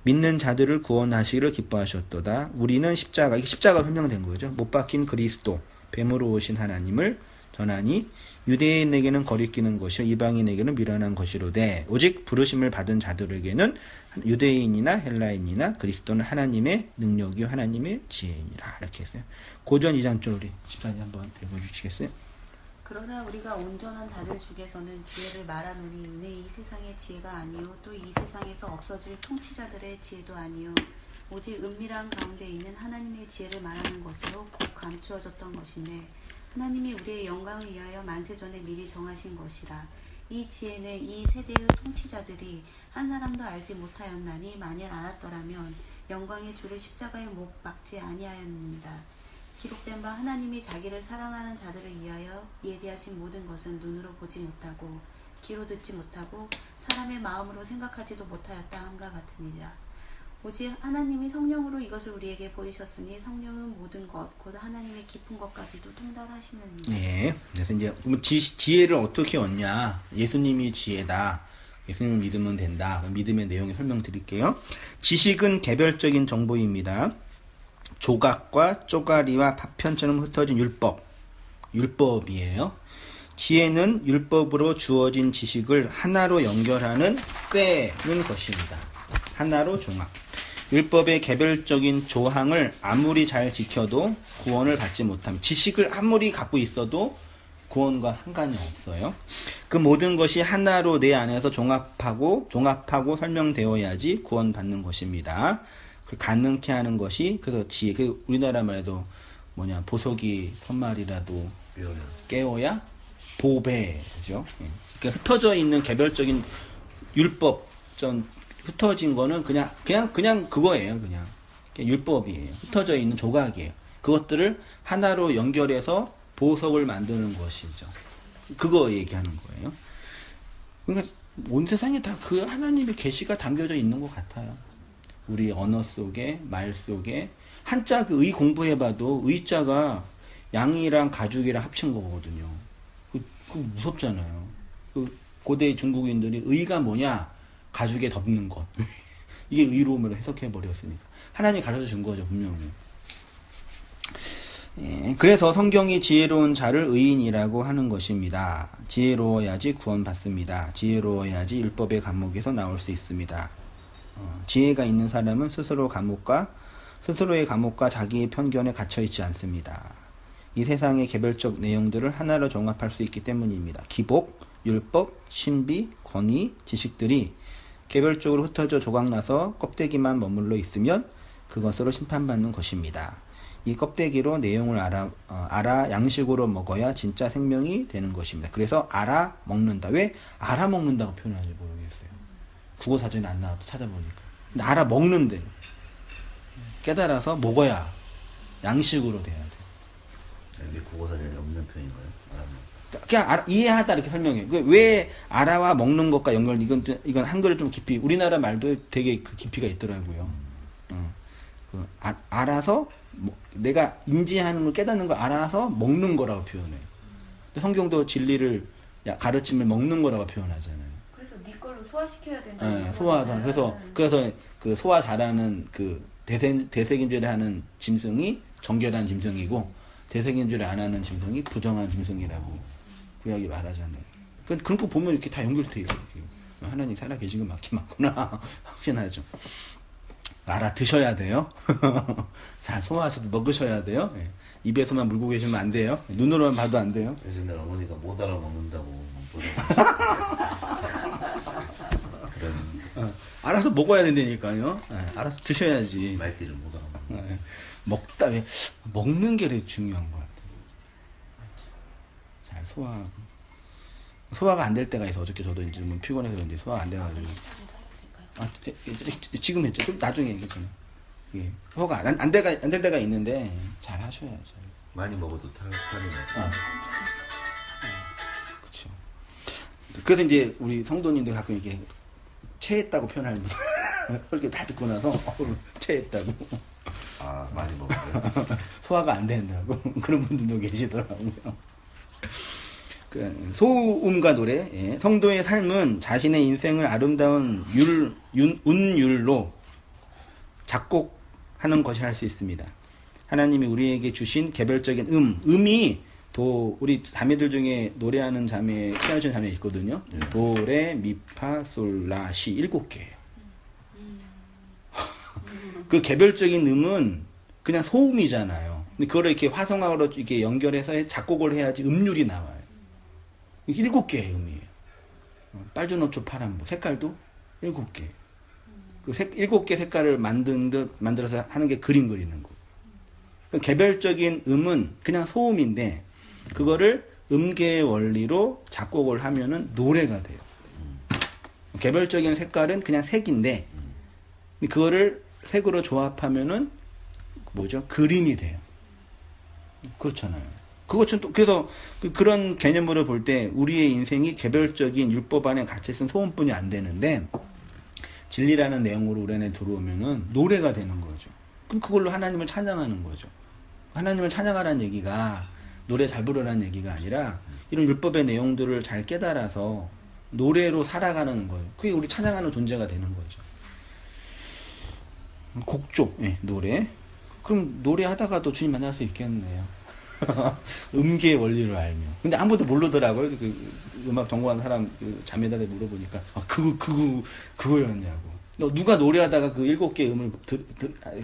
[SPEAKER 1] 믿는 자들을 구원하시기를 기뻐하셨도다. 우리는 십자가, 이게 십자가 설명된 거죠. 못 박힌 그리스도, 뱀으로 오신 하나님을 전하니 유대인에게는 거리끼는 것이요 이방인에게는 미련한 것이로되 오직 부르심을 받은 자들에게는 유대인이나 헬라인이나 그리스도는 하나님의 능력이요 하나님의 지혜이니라. 이렇게 했어요. 고전 2장절 우리 집사님 한번 읽어주시겠어요?
[SPEAKER 2] 그러나 우리가 온전한 자들 중에서는 지혜를 말하노니 이는 이 세상의 지혜가 아니요 또 이 세상에서 없어질 통치자들의 지혜도 아니요 오직 은밀한 가운데 있는 하나님의 지혜를 말하는 것으로 곧 감추어졌던 것인데 하나님이 우리의 영광을 위하여 만세전에 미리 정하신 것이라. 이 지혜는 이 세대의 통치자들이 한 사람도 알지 못하였나니 만일 알았더라면 영광의 주를 십자가에 못 박지 아니하였느니라.
[SPEAKER 4] 기록된 바 하나님이 자기를 사랑하는 자들을 위하여 예비하신 모든 것은 눈으로 보지 못하고 귀로 듣지 못하고 사람의 마음으로 생각하지도 못하였다 함과 같으니라. 오직 하나님이 성령으로 이것을 우리에게 보이셨으니 성령은 모든 것 곧 하나님의 깊은 것까지도 통달하시느니라.
[SPEAKER 1] 예. 그래서 이제 지혜를 어떻게 얻냐? 예수님이 지혜다. 예수님을 믿으면 된다. 믿음의 내용을 설명드릴게요. 지식은 개별적인 정보입니다. 조각과 쪼가리와 파편처럼 흩어진 율법이에요. 지혜는 율법으로 주어진 지식을 하나로 연결하는 꿰는 것입니다. 하나로 종합. 율법의 개별적인 조항을 아무리 잘 지켜도 구원을 받지 못합니다. 지식을 아무리 갖고 있어도 구원과 상관이 없어요. 그 모든 것이 하나로 내 안에서 종합하고 설명되어야지 구원받는 것입니다. 그걸 가능케 하는 것이 그래서 지혜. 그 우리나라 말에도 보석이 선말이라도 깨어야 보배죠. 그러니까 흩어져 있는 개별적인 율법 흩어진 거는 그냥 그거예요. 그냥 율법이에요. 흩어져 있는 조각이에요. 그것들을 하나로 연결해서 보석을 만드는 것이죠. 그거 얘기하는 거예요. 그러니까 온 세상에 다 그 하나님의 계시가 담겨져 있는 것 같아요. 우리 언어 속에, 말 속에. 한자 그 의 공부해봐도 의자가 양이랑 가죽이랑 합친 거거든요. 그 무섭잖아요. 그 고대 중국인들이 의가 뭐냐? 가죽에 덮는 것. 이게 의로움으로 해석해버렸으니까. 하나님이 가르쳐 준 거죠, 분명히. 예, 그래서 성경이 지혜로운 자를 의인이라고 하는 것입니다. 지혜로워야지 구원받습니다. 지혜로워야지 율법의 감옥에서 나올 수 있습니다. 지혜가 있는 사람은 스스로의 감옥과 자기의 편견에 갇혀있지 않습니다. 이 세상의 개별적 내용들을 하나로 종합할 수 있기 때문입니다. 기복, 율법, 신비, 권위, 지식들이 개별적으로 흩어져 조각나서 껍데기만 머물러 있으면 그것으로 심판받는 것입니다. 이 껍데기로 내용을 알아 양식으로 먹어야 진짜 생명이 되는 것입니다. 그래서 알아 먹는다. 왜 알아 먹는다고 표현하는지 모르겠어요. 국어사전에 안 나와서 찾아보니까. 근데 알아 먹는데 깨달아서 먹어야 양식으로 돼야 돼.
[SPEAKER 3] 이게 국어사전에 없는 표현인가요?
[SPEAKER 1] 그냥 이해하다 이렇게 설명해. 왜 알아와 먹는 것과 연결? 이건 한글을 좀 깊이 우리나라 말도 되게 그 깊이가 있더라고요. 알아서 내가 인지하는 걸 깨닫는 걸 알아서 먹는 거라고 표현해. 근데 성경도 진리를 가르침을 먹는 거라고 표현하잖아요.
[SPEAKER 2] 그래서 네 걸로 소화시켜야 된다.
[SPEAKER 1] 네, 소화하다. 그래서 그 소화 잘하는 그 대세김질을 하는 짐승이 정결한 짐승이고 대세김질을 안 하는 짐승이 부정한 짐승이라고. 구약이 말하잖아요. 그런 거 보면 이렇게 다 연결돼 있어요. 하나님 살아 계신 거 맞구나. 확신하죠. 알아 드셔야 돼요. 잘 소화하셔도 먹으셔야 돼요. 네. 입에서만 물고 계시면 안 돼요. 눈으로만 봐도 안 돼요.
[SPEAKER 3] 그래서 옛날 어머니가 못 알아먹는다고 그런
[SPEAKER 1] 알아서 먹어야 된다니까요. 네. 알아서 드셔야지.
[SPEAKER 3] 말귀를 못 알아먹는.
[SPEAKER 1] 네. 먹는 게 중요한 것 같아요. 잘 소화가 안 될 때가 있어. 어저께 저도 이제 좀 피곤해서 그런지 소화가 안 돼가지고. 지금 했죠. 좀 나중에 괜찮아요. 예. 소화가 안 될 때가 있는데 잘 하셔야죠.
[SPEAKER 3] 많이 먹어도 탈이 나요.
[SPEAKER 1] 그렇죠. 그래서 이제 우리 성도님들 가끔 이렇게 체했다고 표현하는 분들 그렇게 다 듣고 나서 체했다고.
[SPEAKER 3] 많이 먹어요.
[SPEAKER 1] 소화가 안 된다고 그런 분들도 계시더라고요. 소음과 노래. 예. 성도의 삶은 자신의 인생을 아름다운 운율로 작곡하는 것이 할 수 있습니다. 하나님이 우리에게 주신 개별적인 음이 우리 자매들 중에 노래하는 자매, 피아노 치는 자매 있거든요. 도, 레, 미, 파, 솔, 라, 시 7개예요. 그 개별적인 음은 그냥 소음이잖아요. 근데 그거를 이렇게 화성학으로 이렇게 연결해서 작곡을 해야지 음률이 나와요. 7개의 음이에요. 빨주노초 파란보 색깔도 7개. 그 7개 색깔을 만들어서 하는 게 그림 그리는 거. 그 개별적인 음은 그냥 소음인데 그거를 음계의 원리로 작곡을 하면은 노래가 돼요. 개별적인 색깔은 그냥 색인데 그거를 색으로 조합하면은 그림이 돼요. 그렇잖아요. 그것은 또 그래서 그런 개념으로 볼 때 우리의 인생이 개별적인 율법 안에 갇혀 있는 소원뿐이 안 되는데 진리라는 내용으로 우리 안에 들어오면은 노래가 되는 거죠. 그럼 그걸로 하나님을 찬양하는 거죠. 하나님을 찬양하라는 얘기가 노래 잘 부르라는 얘기가 아니라 이런 율법의 내용들을 잘 깨달아서 노래로 살아가는 거예요. 그게 우리 찬양하는 존재가 되는 거죠. 곡조, 예, 노래. 그럼 노래하다가도 주님 만날 수 있겠네요. 음계의 원리를 알면. 근데 아무도 모르더라고요. 그 음악 전공하는 사람 그 자매들한테 물어보니까 그거였냐고. 누가 노래하다가 그 7개의 음을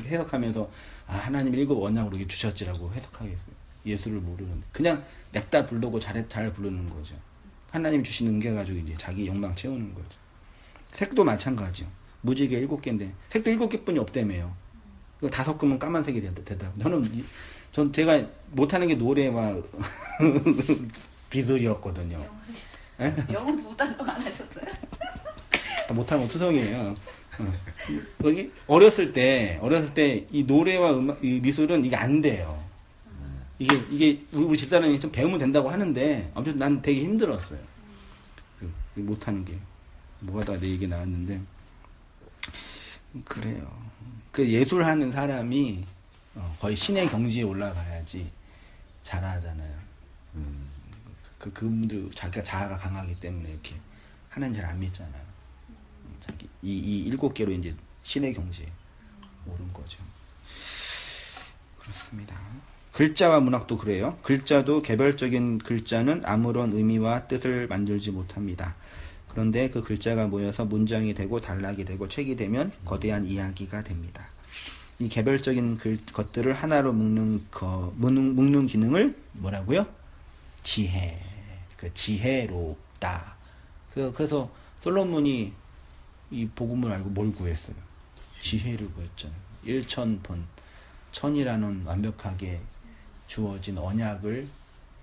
[SPEAKER 1] 해석하면서 하나님 7 언약으로 이게 주셨지라고 해석하겠어요. 예수를 모르는데 그냥 냅다 부르고 잘 부르는 거죠. 하나님 주신 은혜 가지고 이제 자기 욕망 채우는 거죠. 색도 마찬가지요. 무지개 7개인데 색도 7개뿐이 없다며요. 5금은 까만색이 되다. 전 제가 못하는 게 노래와 비술이었거든요.
[SPEAKER 4] 영어도 못한다고 안 하셨어요?
[SPEAKER 1] 못하면 투성이에요. 여기 어렸을 때 이 노래와 이 미술은 이게 안 돼요. 이게 우리 집사람이 좀 배우면 된다고 하는데 아무튼 난 되게 힘들었어요. 못하는 게 뭐가 다 내 얘기 나왔는데 그래요. 그 예술하는 사람이 거의 신의 경지에 올라가야지 잘하잖아요. 그분들 자기가 자아가 강하기 때문에 이렇게 하나님 잘 안 믿잖아요. 자기 이 7개로 이제 신의 경지에 오른 거죠. 그렇습니다. 글자와 문학도 그래요. 글자도 개별적인 글자는 아무런 의미와 뜻을 만들지 못합니다. 그런데 그 글자가 모여서 문장이 되고 단락이 되고 책이 되면 거대한 이야기가 됩니다. 이 개별적인 것들을 하나로 묶는 기능을 뭐라고요? 지혜. 그 지혜롭다. 그래서 솔로몬이 이 복음을 알고 뭘 구했어요? 지혜를 구했잖아요. 1000번. 천이라는 완벽하게 주어진 언약을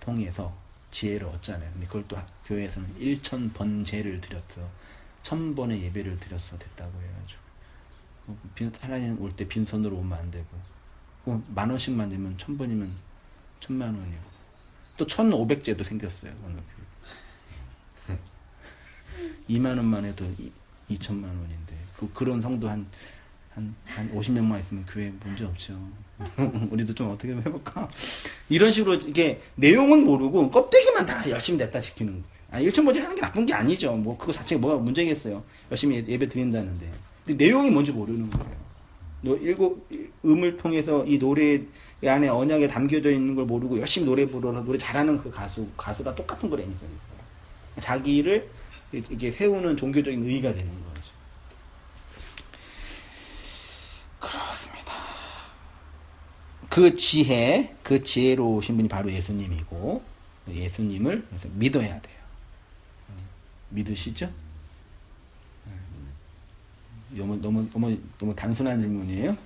[SPEAKER 1] 통해서 지혜를 얻잖아요. 근데 그걸 또 교회에서는 1000번제를 드렸어. 1000번의 예배를 드렸어. 됐다고 해가지고. 하나님 올 때 빈손으로 오면 안 되고. 10,000원씩만 내면 1000번이면 10,000,000원이고. 또 1,500제도 생겼어요. 어느 교회. 20,000원만 해도 2,000,000원인데. 그런 성도 한 50명만 있으면 교회 문제 없죠. 우리도 좀 어떻게 해볼까? 이런 식으로 이게 내용은 모르고 껍데기만 다 열심히 냈다 지키는 거예요. 1,000번째 하는 게 나쁜 게 아니죠. 뭐 그거 자체가 뭐가 문제겠어요. 열심히 예배 드린다는데. 근데 내용이 뭔지 모르는 거예요. 7 음을 통해서 이 노래 안에 언약에 담겨져 있는 걸 모르고 열심히 노래 부르러 노래 잘하는 그 가수가 똑같은 거라니까. 자기를 이게 세우는 종교적인 의의가 되는 거죠. 그렇습니다. 그 지혜로우신 분이 바로 예수님이고, 예수님을 그래서 믿어야 돼요. 믿으시죠? 너무 단순한 질문이에요?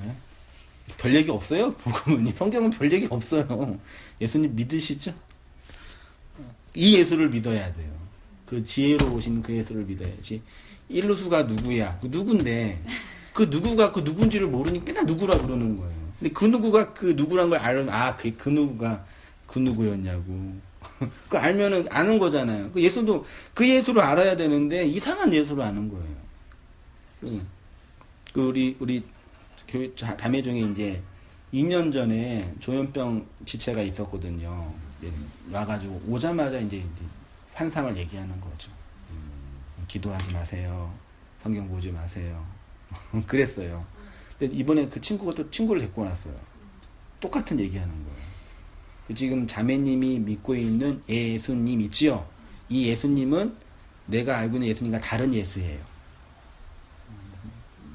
[SPEAKER 1] 네? 별 얘기 없어요? 복음은 성경은 별 얘기 없어요. 예수님 믿으시죠? 이 예수를 믿어야 돼요. 그 지혜로우신 그 예수를 믿어야지. 일루수가 누구야? 누군데? 그 누구가 그 누군지를 모르니까 맨날 누구라 그러는 거예요. 근데 그 누구가 그 누구란 걸 알면 그 누구가 그 누구였냐고. 그 알면은 아는 거잖아요. 그 예수도 그 예수를 알아야 되는데 이상한 예수를 아는 거예요. 그 우리 교회 자매 중에 이제 2년 전에 조현병 지체가 있었거든요. 와가지고 오자마자 이제 환상을 얘기하는 거죠. 기도하지 마세요. 성경 보지 마세요. 그랬어요. 근데 이번에 그 친구가 또 친구를 데리고 왔어요. 똑같은 얘기하는 거예요. 지금 자매님이 믿고 있는 예수님 있지요? 이 예수님은 내가 알고 있는 예수님과 다른 예수예요.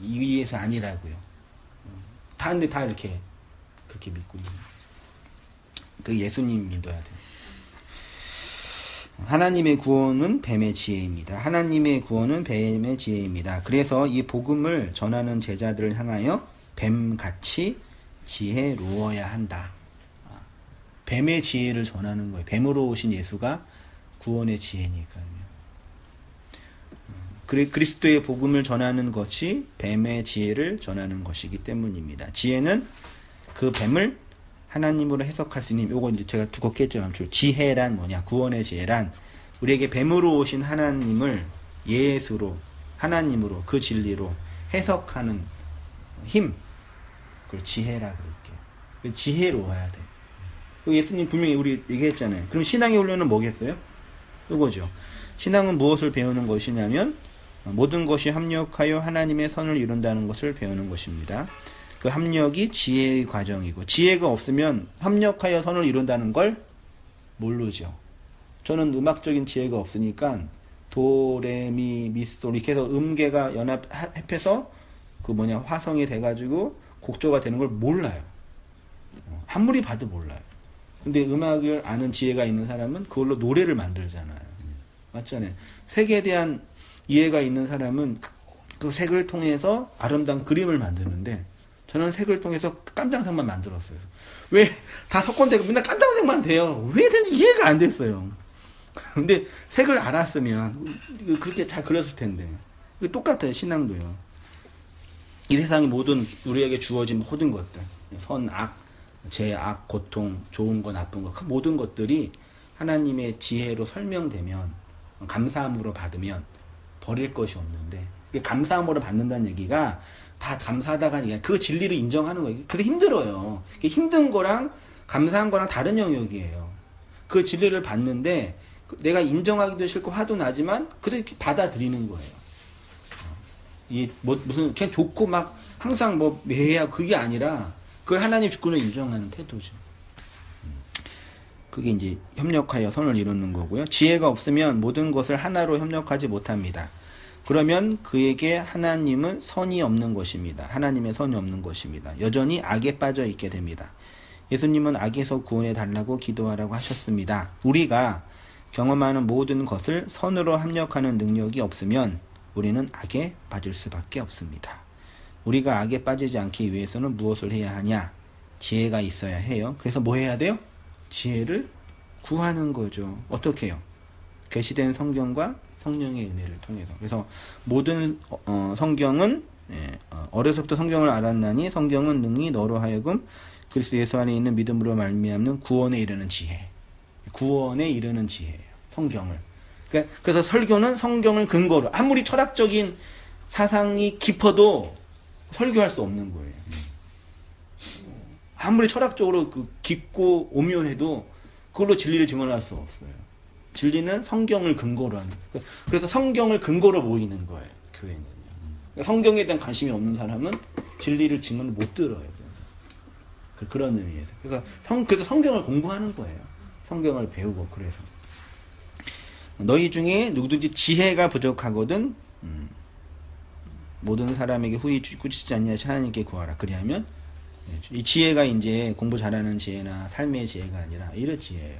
[SPEAKER 1] 이 예수 아니라고요. 근데 다 이렇게 그렇게 믿고 있는 그 예수님 믿어야 돼요. 하나님의 구원은 뱀의 지혜입니다. 하나님의 구원은 뱀의 지혜입니다. 그래서 이 복음을 전하는 제자들을 향하여 뱀같이 지혜로워야 한다. 뱀의 지혜를 전하는 거예요. 뱀으로 오신 예수가 구원의 지혜니까요. 그리스도의 복음을 전하는 것이 뱀의 지혜를 전하는 것이기 때문입니다. 지혜는 그 뱀을 하나님으로 해석할 수 있는, 요거 이제 제가 두껍게 했죠. 지혜란 뭐냐, 구원의 지혜란 우리에게 뱀으로 오신 하나님을 예수로, 하나님으로, 그 진리로 해석하는 힘, 그걸 지혜라 그럴게요. 지혜로워야 돼. 예수님 분명히 우리 얘기했잖아요. 그럼 신앙의 훈련은 뭐겠어요? 이거죠. 신앙은 무엇을 배우는 것이냐면 모든 것이 합력하여 하나님의 선을 이룬다는 것을 배우는 것입니다. 그 합력이 지혜의 과정이고, 지혜가 없으면 합력하여 선을 이룬다는 걸 모르죠. 저는 음악적인 지혜가 없으니까 도, 레, 미, 미, 솔 이렇게 해서 음계가 합해서 그 뭐냐 화성이 돼가지고 곡조가 되는 걸 몰라요. 아무리 봐도 몰라요. 근데 음악을 아는 지혜가 있는 사람은 그걸로 노래를 만들잖아요. 맞잖아요. 색에 대한 이해가 있는 사람은 그 색을 통해서 아름다운 그림을 만드는데, 저는 색을 통해서 깜장색만 만들었어요. 왜 다 석권대고 맨날 깜장색만 돼요? 왜 되는지 이해가 안 됐어요. 근데 색을 알았으면 그렇게 잘 그렸을 텐데. 똑같아요. 신앙도요. 이 세상의 모든 우리에게 주어진 모든 것들, 선, 악, 죄악, 고통, 좋은 거, 나쁜 거, 그 모든 것들이 하나님의 지혜로 설명되면, 감사함으로 받으면 버릴 것이 없는데, 감사함으로 받는다는 얘기가 다 감사하다가 아니라 그 진리를 인정하는 거예요. 그래서 힘들어요. 힘든 거랑 감사한 거랑 다른 영역이에요. 그 진리를 받는데 내가 인정하기도 싫고 화도 나지만 그래도 받아들이는 거예요. 이 무슨 그냥 좋고 막 항상 뭐 매야 그게 아니라 그걸 하나님 주권을 인정하는 태도죠. 그게 이제 협력하여 선을 이루는 거고요. 지혜가 없으면 모든 것을 하나로 협력하지 못합니다. 그러면 그에게 하나님은 선이 없는 것입니다. 하나님의 선이 없는 것입니다. 여전히 악에 빠져 있게 됩니다. 예수님은 악에서 구원해 달라고 기도하라고 하셨습니다. 우리가 경험하는 모든 것을 선으로 합력하는 능력이 없으면 우리는 악에 빠질 수밖에 없습니다. 우리가 악에 빠지지 않기 위해서는 무엇을 해야 하냐? 지혜가 있어야 해요. 그래서 뭐 해야 돼요? 지혜를 구하는 거죠. 어떻게 해요? 계시된 성경과 성령의 은혜를 통해서. 그래서 모든 성경은 어려서부터 성경을 알았나니 성경은 능히 너로 하여금 그리스도 예수 안에 있는 믿음으로 말미암는 구원에 이르는 지혜. 구원에 이르는 지혜예요. 성경을. 그래서 설교는 성경을 근거로, 아무리 철학적인 사상이 깊어도 설교할 수 없는 거예요. 아무리 철학적으로 깊고 오묘해도 그걸로 진리를 증언할 수 없어요. 진리는 성경을 근거로 하는 거예요. 그래서 성경을 근거로 모이는 거예요. 교회는요. 성경에 대한 관심이 없는 사람은 진리를 증언을 못 들어요. 그런 의미에서. 그래서 성경을 공부하는 거예요. 성경을 배우고. 그래서 너희 중에 누구든지 지혜가 부족하거든 모든 사람에게 후히 꾸짖지 아니하시 하나님께 구하라. 그리하면 이 지혜가 이제 공부 잘하는 지혜나 삶의 지혜가 아니라 이런 지혜예요.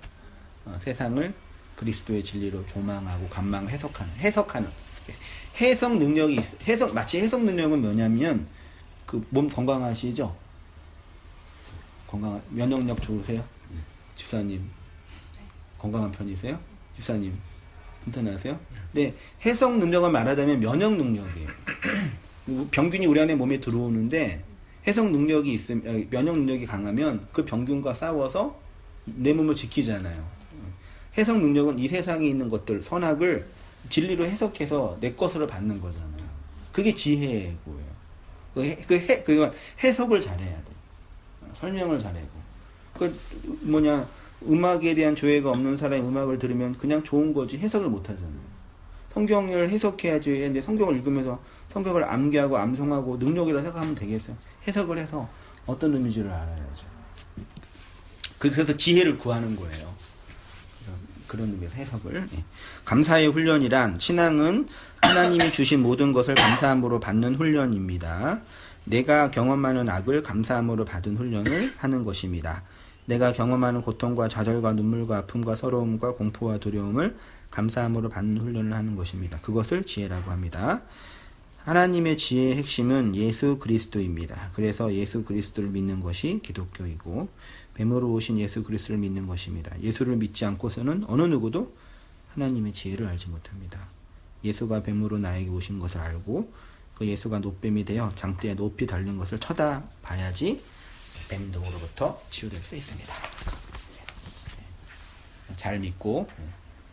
[SPEAKER 1] 세상을 그리스도의 진리로 조망하고 감망 해석하는 해석 능력이 있어. 마치 해석 능력은 뭐냐면 몸 건강하시죠? 면역력 좋으세요? 집사님 건강한 편이세요? 집사님 튼튼하세요? 네, 해석 능력을 말하자면 면역 능력이에요. 병균이 우리 안에 몸에 들어오는데 해석 능력이 있으면, 면역 능력이 강하면 그 병균과 싸워서 내 몸을 지키잖아요. 해석 능력은 이 세상에 있는 것들, 선악을 진리로 해석해서 내 것으로 받는 거잖아요. 그게 지혜고요. 그건 해석을 잘해야 돼. 설명을 잘하고. 음악에 대한 조예가 없는 사람이 음악을 들으면 그냥 좋은 거지 해석을 못 하잖아요. 성경을 해석해야지. 근데 성경을 읽으면서 성경을 암기하고 암송하고 능력이라 생각하면 되겠어요. 해석을 해서 어떤 의미인지를 알아야죠. 그래서 지혜를 구하는 거예요. 그런 의미에서 해석을. 감사의 훈련이란, 신앙은 하나님이 주신 모든 것을 감사함으로 받는 훈련입니다. 내가 경험하는 악을 감사함으로 받은 훈련을 하는 것입니다. 내가 경험하는 고통과 좌절과 눈물과 아픔과 서러움과 공포와 두려움을 감사함으로 받는 훈련을 하는 것입니다. 그것을 지혜라고 합니다. 하나님의 지혜의 핵심은 예수 그리스도입니다. 그래서 예수 그리스도를 믿는 것이 기독교이고 뱀으로 오신 예수 그리스도를 믿는 것입니다. 예수를 믿지 않고서는 어느 누구도 하나님의 지혜를 알지 못합니다. 예수가 뱀으로 나에게 오신 것을 알고 그 예수가 노뱀이 되어 장대에 높이 달린 것을 쳐다봐야지 뱀독으로부터 치유될 수 있습니다. 잘 믿고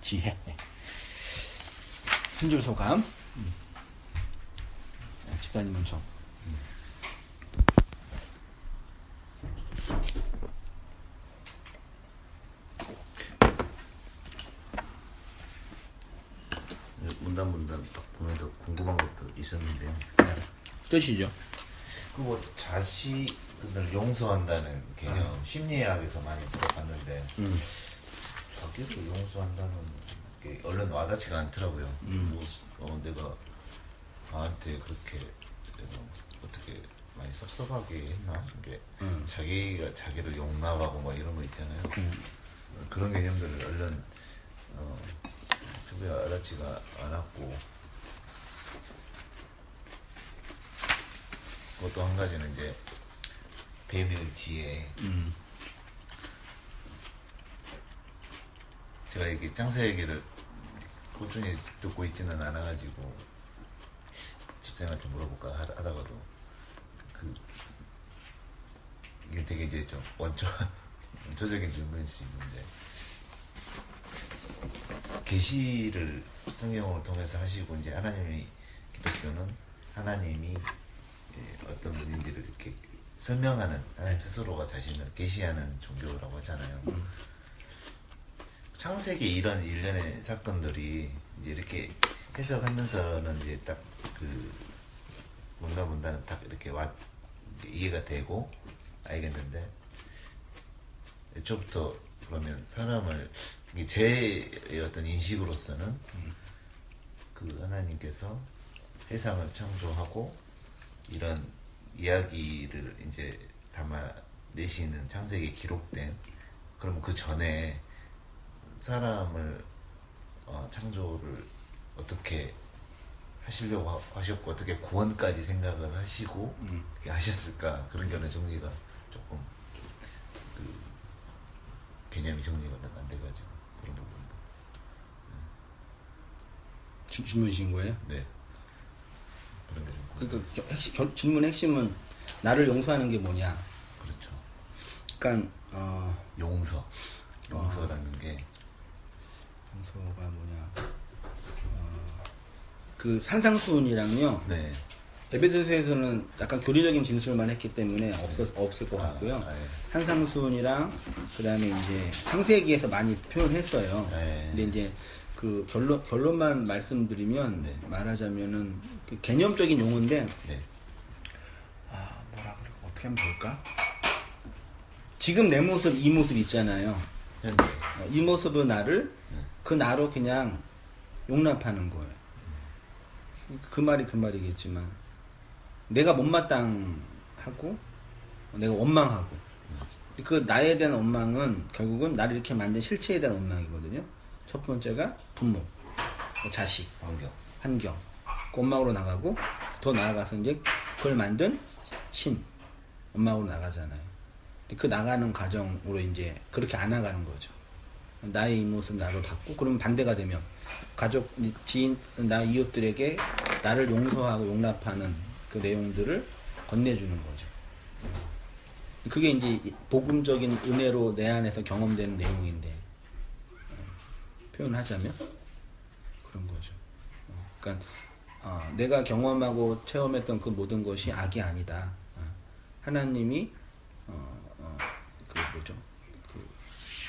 [SPEAKER 1] 지혜. 한 줄 소감. 집사님은 좀.
[SPEAKER 3] 문단문단 딱 보면서 궁금한 것도 있었는데요.
[SPEAKER 1] 뜻이죠.
[SPEAKER 3] 그뭐 자식을 용서한다는 개념 심리학에서 많이 들어봤는데 자기를 용서한다는 게 얼른 와닿지가 않더라고요. 내가 나한테 그렇게 어떻게 많이 섭섭하게 했나? 이게 자기가 자기를 용납하고 뭐 이런 거 있잖아요. 그런 개념들을 얼른 그게 와닿지가 않았고, 그것도 한 가지는 이제 뱀의 지혜. 제가 이렇게 장사 얘기를 꾸준히 듣고 있지는 않아가지고 집사님한테 물어볼까 하다가도 이게 되게 이제 좀 원초적인 질문일 수 있는데, 계시를 성경을 통해서 하시고 이제 하나님이 기독교는 하나님이 어떤 분인지를 이렇게 설명하는, 하나님 스스로가 자신을 계시하는 종교라고 하잖아요. 창세기 이런 일련의 사건들이 이제 이렇게 해석하면서는 이제 딱 그 문단은 딱 이렇게 이해가 되고 알겠는데, 애초부터 그러면 사람을 제 어떤 인식으로서는 그 하나님께서 세상을 창조하고 이런 이야기를 이제 담아내시는 창세기에 기록된, 그러면 그 전에 사람을 창조를 어떻게 하시려고 하셨고 어떻게 구원까지 생각을 하시고 그렇게 하셨을까, 그런 게 어느 정리가 조금 그 개념이 정리가 안 돼가지고 그런 부분도.
[SPEAKER 1] 질문이신 거예요?
[SPEAKER 3] 네. 그런 게 좀.
[SPEAKER 1] 그러니까 질문의 핵심은 나를 용서하는 게 뭐냐.
[SPEAKER 3] 그렇죠.
[SPEAKER 1] 그러니까
[SPEAKER 3] 용서라는 게
[SPEAKER 1] 용서가 뭐냐. 그 산상수훈이랑요.
[SPEAKER 3] 네.
[SPEAKER 1] 에베소서에서는 약간 교리적인 진술만 했기 때문에 없을 것 같고요.
[SPEAKER 3] 네.
[SPEAKER 1] 산상수훈이랑 그다음에 이제 창세기에서 많이 표현했어요.
[SPEAKER 3] 네.
[SPEAKER 1] 근데 이제 그 결론만 말씀드리면,
[SPEAKER 3] 네.
[SPEAKER 1] 말하자면은 그 개념적인 용어인데,
[SPEAKER 3] 네.
[SPEAKER 1] 뭐라 그래, 어떻게 하면 좋을까? 지금 내 모습, 이 모습 있잖아요.
[SPEAKER 3] 현재.
[SPEAKER 1] 이 모습은 나를 그 나로 그냥 용납하는 거예요. 그 말이겠지만, 내가 못마땅하고 내가 원망하고, 그 나에 대한 원망은 결국은 나를 이렇게 만든 실체에 대한 원망이거든요. 첫 번째가 부모, 자식, 환경, 그 원망으로 나가고, 더 나아가서 이제 그걸 만든 신, 원망으로 나가잖아요. 그 나가는 과정으로 이제 그렇게 안 나가는 거죠. 나의 이 모습 나로 받고, 그러면 반대가 되면 가족, 지인, 나 이웃들에게 나를 용서하고 용납하는 그 내용들을 건네주는 거죠. 그게 이제 복음적인 은혜로 내 안에서 경험되는 내용인데, 표현하자면 그런 거죠. 그러니까 내가 경험하고 체험했던 그 모든 것이 악이 아니다. 하나님이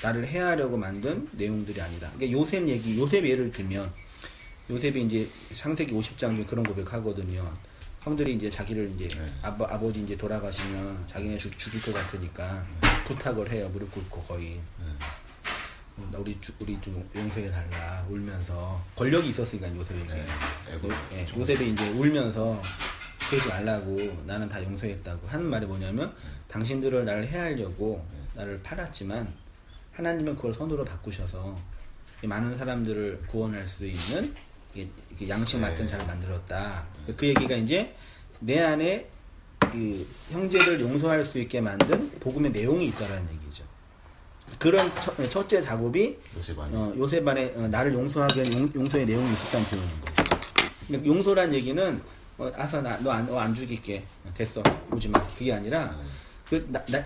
[SPEAKER 1] 나를 해하려고 만든 내용들이 아니다. 그러니까 요셉 예를 들면, 요셉이 이제 창세기 50장 중에 그런 고백하거든요. 형들이 이제 자기를 이제 아버지 이제 돌아가시면 자기네 죽일 것 같으니까 부탁을 해요. 무릎 꿇고 거의. 우리 좀 용서해 달라 울면서, 권력이 있었으니까 요셉에게. 요셉이 이제 울면서 그러지 말라고, 나는 다 용서했다고 하는 말이 뭐냐면, 당신들을 나를 해하려고 나를 팔았지만 하나님은 그걸 선으로 바꾸셔서 많은 사람들을 구원할 수 있는 양식 맡은 자를 만들었다. 그 얘기가 이제 내 안에 그 형제를 용서할 수 있게 만든 복음의 내용이 있다라는 얘기죠. 그런 첫째 작업이 요셉 안에 나를 용서하기 위한 용서의 내용이 있었다는 표현인 거죠. 그러니까 용서란 얘기는 너 안 죽일게, 됐어, 오지 마, 그게 아니라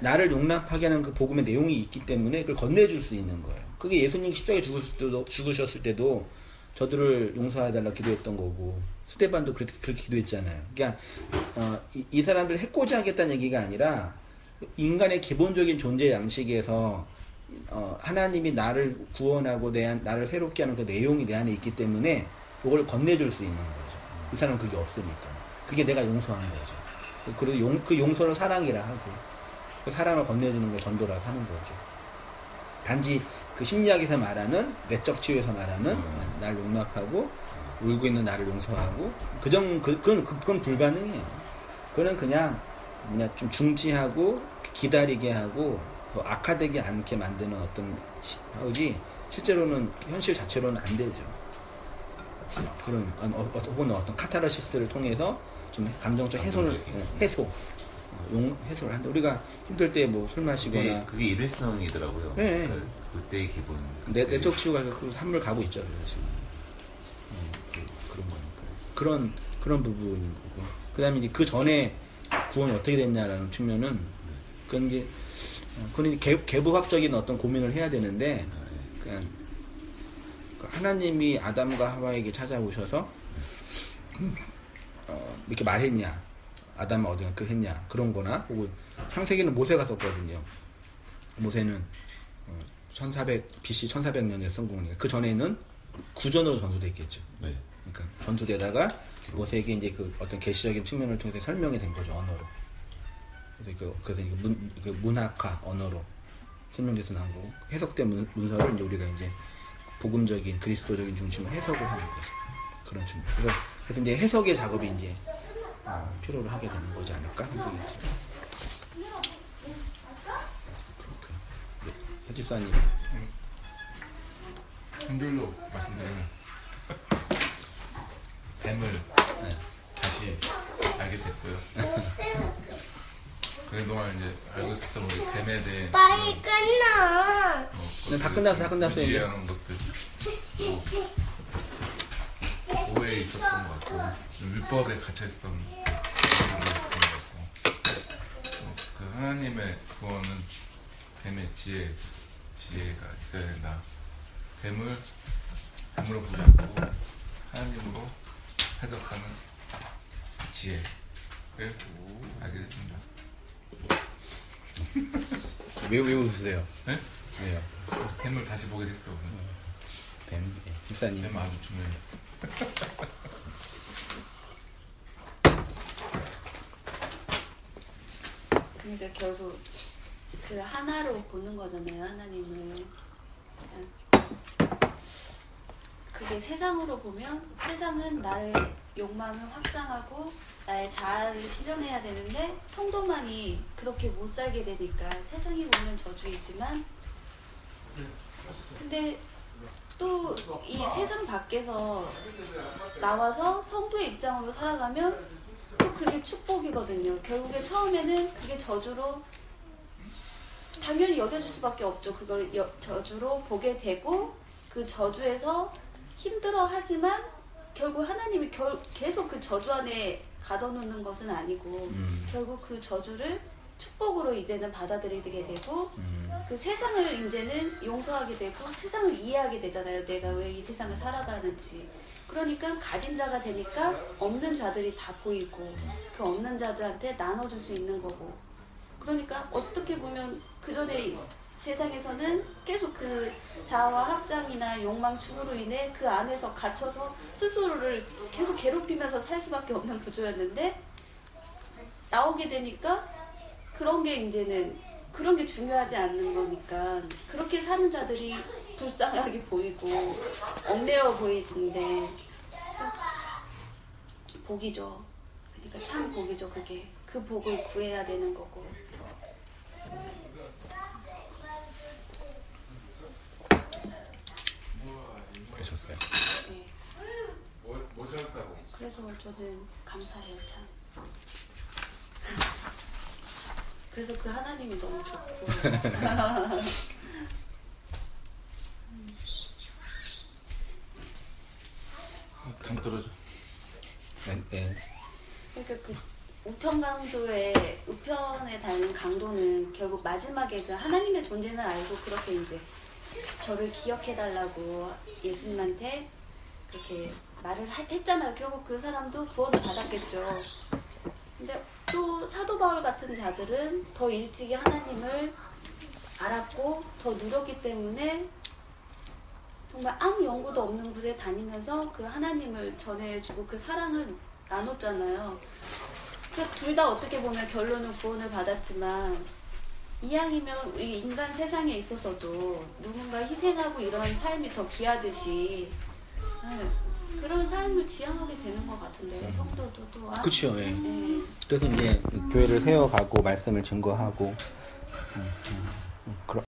[SPEAKER 1] 나를 용납하게 하는 그 복음의 내용이 있기 때문에 그걸 건네줄 수 있는 거예요. 그게 예수님 십자가에 죽으셨을 때도 저들을 용서해달라 기도했던 거고 스데반도 그렇게 기도했잖아요. 그러니까 이 사람들 해코지 하겠다는 얘기가 아니라 인간의 기본적인 존재 양식에서 하나님이 나를 구원하고 나를 새롭게 하는 그 내용이 내 안에 있기 때문에 그걸 건네줄 수 있는 거죠. 이 사람은 그게 없으니까. 그게 내가 용서하는 거죠. 그리고 그 용서를 사랑이라 하고 그 사랑을 건네주는 걸 전도라고 하는 거죠. 단지 그 심리학에서 말하는 내적 치유에서 말하는 날 용납하고 울고 있는 나를 용서하고 그건 불가능해요. 그거는 그냥 좀 중지하고 기다리게 하고 더 악화되지 않게 만드는 어떤 하우지 실제로는 현실 자체로는 안 되죠. 그런 혹은 어떤 카타르시스를 통해서 좀 감정적 해소를 해소를 한다. 우리가 힘들 때 뭐 술 마시거나
[SPEAKER 3] 그게 일회성이더라고요.
[SPEAKER 1] 네.
[SPEAKER 3] 그때의 기분.
[SPEAKER 1] 내적 치유가 그 산물 가고 있죠. 지금 그런 거니까 그런 부분인 거고. 그다음에 이제 그 전에 구원이 어떻게 됐냐라는 측면은 그건 개부학적인 어떤 고민을 해야 되는데 그냥 하나님이 아담과 하와에게 찾아오셔서 이렇게 말했냐, 아담은 어디가 그 했냐 그런 거나 혹은 창세기는 모세가 썼거든요. 모세는 BC 1400년에 쓴 거니까 그 전에는 구전으로 전수돼 있겠죠. 네. 그러니까 전수되다가 모세에게 이제 그 어떤 계시적인 측면을 통해서 설명이 된 거죠, 언어로. 그래서 문학화 언어로 설명돼서 나온 거고 해석된 문서를 이제 우리가 이제 복음적인 그리스도적인 중심을 해석을 하는 거죠. 그런 측면. 그래서 이제 해석의 작업이 이제 필요로 하게 되는 거지 않을까? 그렇군요. 네. 집사님.
[SPEAKER 5] 한 줄로 말씀드리면 뱀을 다시 알게 됐고요. 그동안 이제 알고 있었던 우리 뱀에 대해
[SPEAKER 6] 빨리 끝나.
[SPEAKER 1] 다 끝났어요.
[SPEAKER 5] 무지하는 것들 오해에 있었던 것 같고 율법에 갇혀 있었던 것 같고 그 하나님의 구원은 뱀의 지혜가 있어야 된다. 뱀으로 보지 않고 하나님으로 해석하는 지혜를 알게 됐습니다.
[SPEAKER 1] 왜 웃으세요?
[SPEAKER 5] 네?
[SPEAKER 1] 왜요?
[SPEAKER 5] 뱀을 다시 보게 됐어.
[SPEAKER 1] 뱀, 집사님.
[SPEAKER 5] 뱀 아주 중요해.
[SPEAKER 2] 그러니까 결국 그 하나로 보는 거잖아요, 하나님을. 그게 세상으로 보면 세상은 나의 욕망을 확장하고 나의 자아를 실현해야 되는데 성도만이 그렇게 못 살게 되니까 세상이 보면 저주이지만 근데 또 이 세상 밖에서 나와서 성도의 입장으로 살아가면 또 그게 축복이거든요. 결국에 처음에는 그게 저주로 당연히 여겨질 수밖에 없죠. 그걸 저주로 보게 되고 그 저주에서 힘들어하지만 결국 하나님이 계속 그 저주 안에 가둬놓는 것은 아니고 결국 그 저주를 축복으로 이제는 받아들이게 되고 그 세상을 이제는 용서하게 되고 세상을 이해하게 되잖아요. 내가 왜 이 세상을 살아가는지. 그러니까 가진 자가 되니까 없는 자들이 다 보이고 그 없는 자들한테 나눠줄 수 있는 거고. 그러니까 어떻게 보면 그 전에 세상에서는 계속 그 자아와 확장이나 욕망 추구로 인해 그 안에서 갇혀서 스스로를 계속 괴롭히면서 살 수밖에 없는 구조였는데 나오게 되니까 그런 게 이제는 그런 게 중요하지 않는 거니까 그렇게 사는 자들이 불쌍하게 보이고 얽매여 보이는데 복이죠. 그러니까 참 복이죠. 그게 그 복을 구해야 되는 거고.
[SPEAKER 1] 그러셨어요.
[SPEAKER 2] 네.
[SPEAKER 5] 뭐 잘했다고?
[SPEAKER 2] 그래서 저는 감사해요, 참. 그래서 그 하나님이 너무 좋고.
[SPEAKER 5] 당 떨어져.
[SPEAKER 1] 네.
[SPEAKER 2] 그러니까 우편에 닿는 강도는 결국 마지막에 그 하나님의 존재는 알고 그렇게 이제 저를 기억해달라고 예수님한테 그렇게 말을 했잖아요. 결국 그 사람도 구원을 받았겠죠. 근데 또 사도 바울 같은 자들은 더 일찍이 하나님을 알았고 더 누렸기 때문에 정말 아무 연고도 없는 곳에 다니면서 그 하나님을 전해주고 그 사랑을 나눴잖아요. 둘 다 어떻게 보면 결론은 구원을 받았지만 이왕이면 이 인간 세상에 있어서도 누군가 희생하고 이런 삶이 더 귀하듯이 그런 삶을 지향하게 되는 것 같은데 성도도 또한.
[SPEAKER 1] 그렇죠. 예.
[SPEAKER 2] 네.
[SPEAKER 1] 그래서 이제 교회를 세워가고 말씀을 증거하고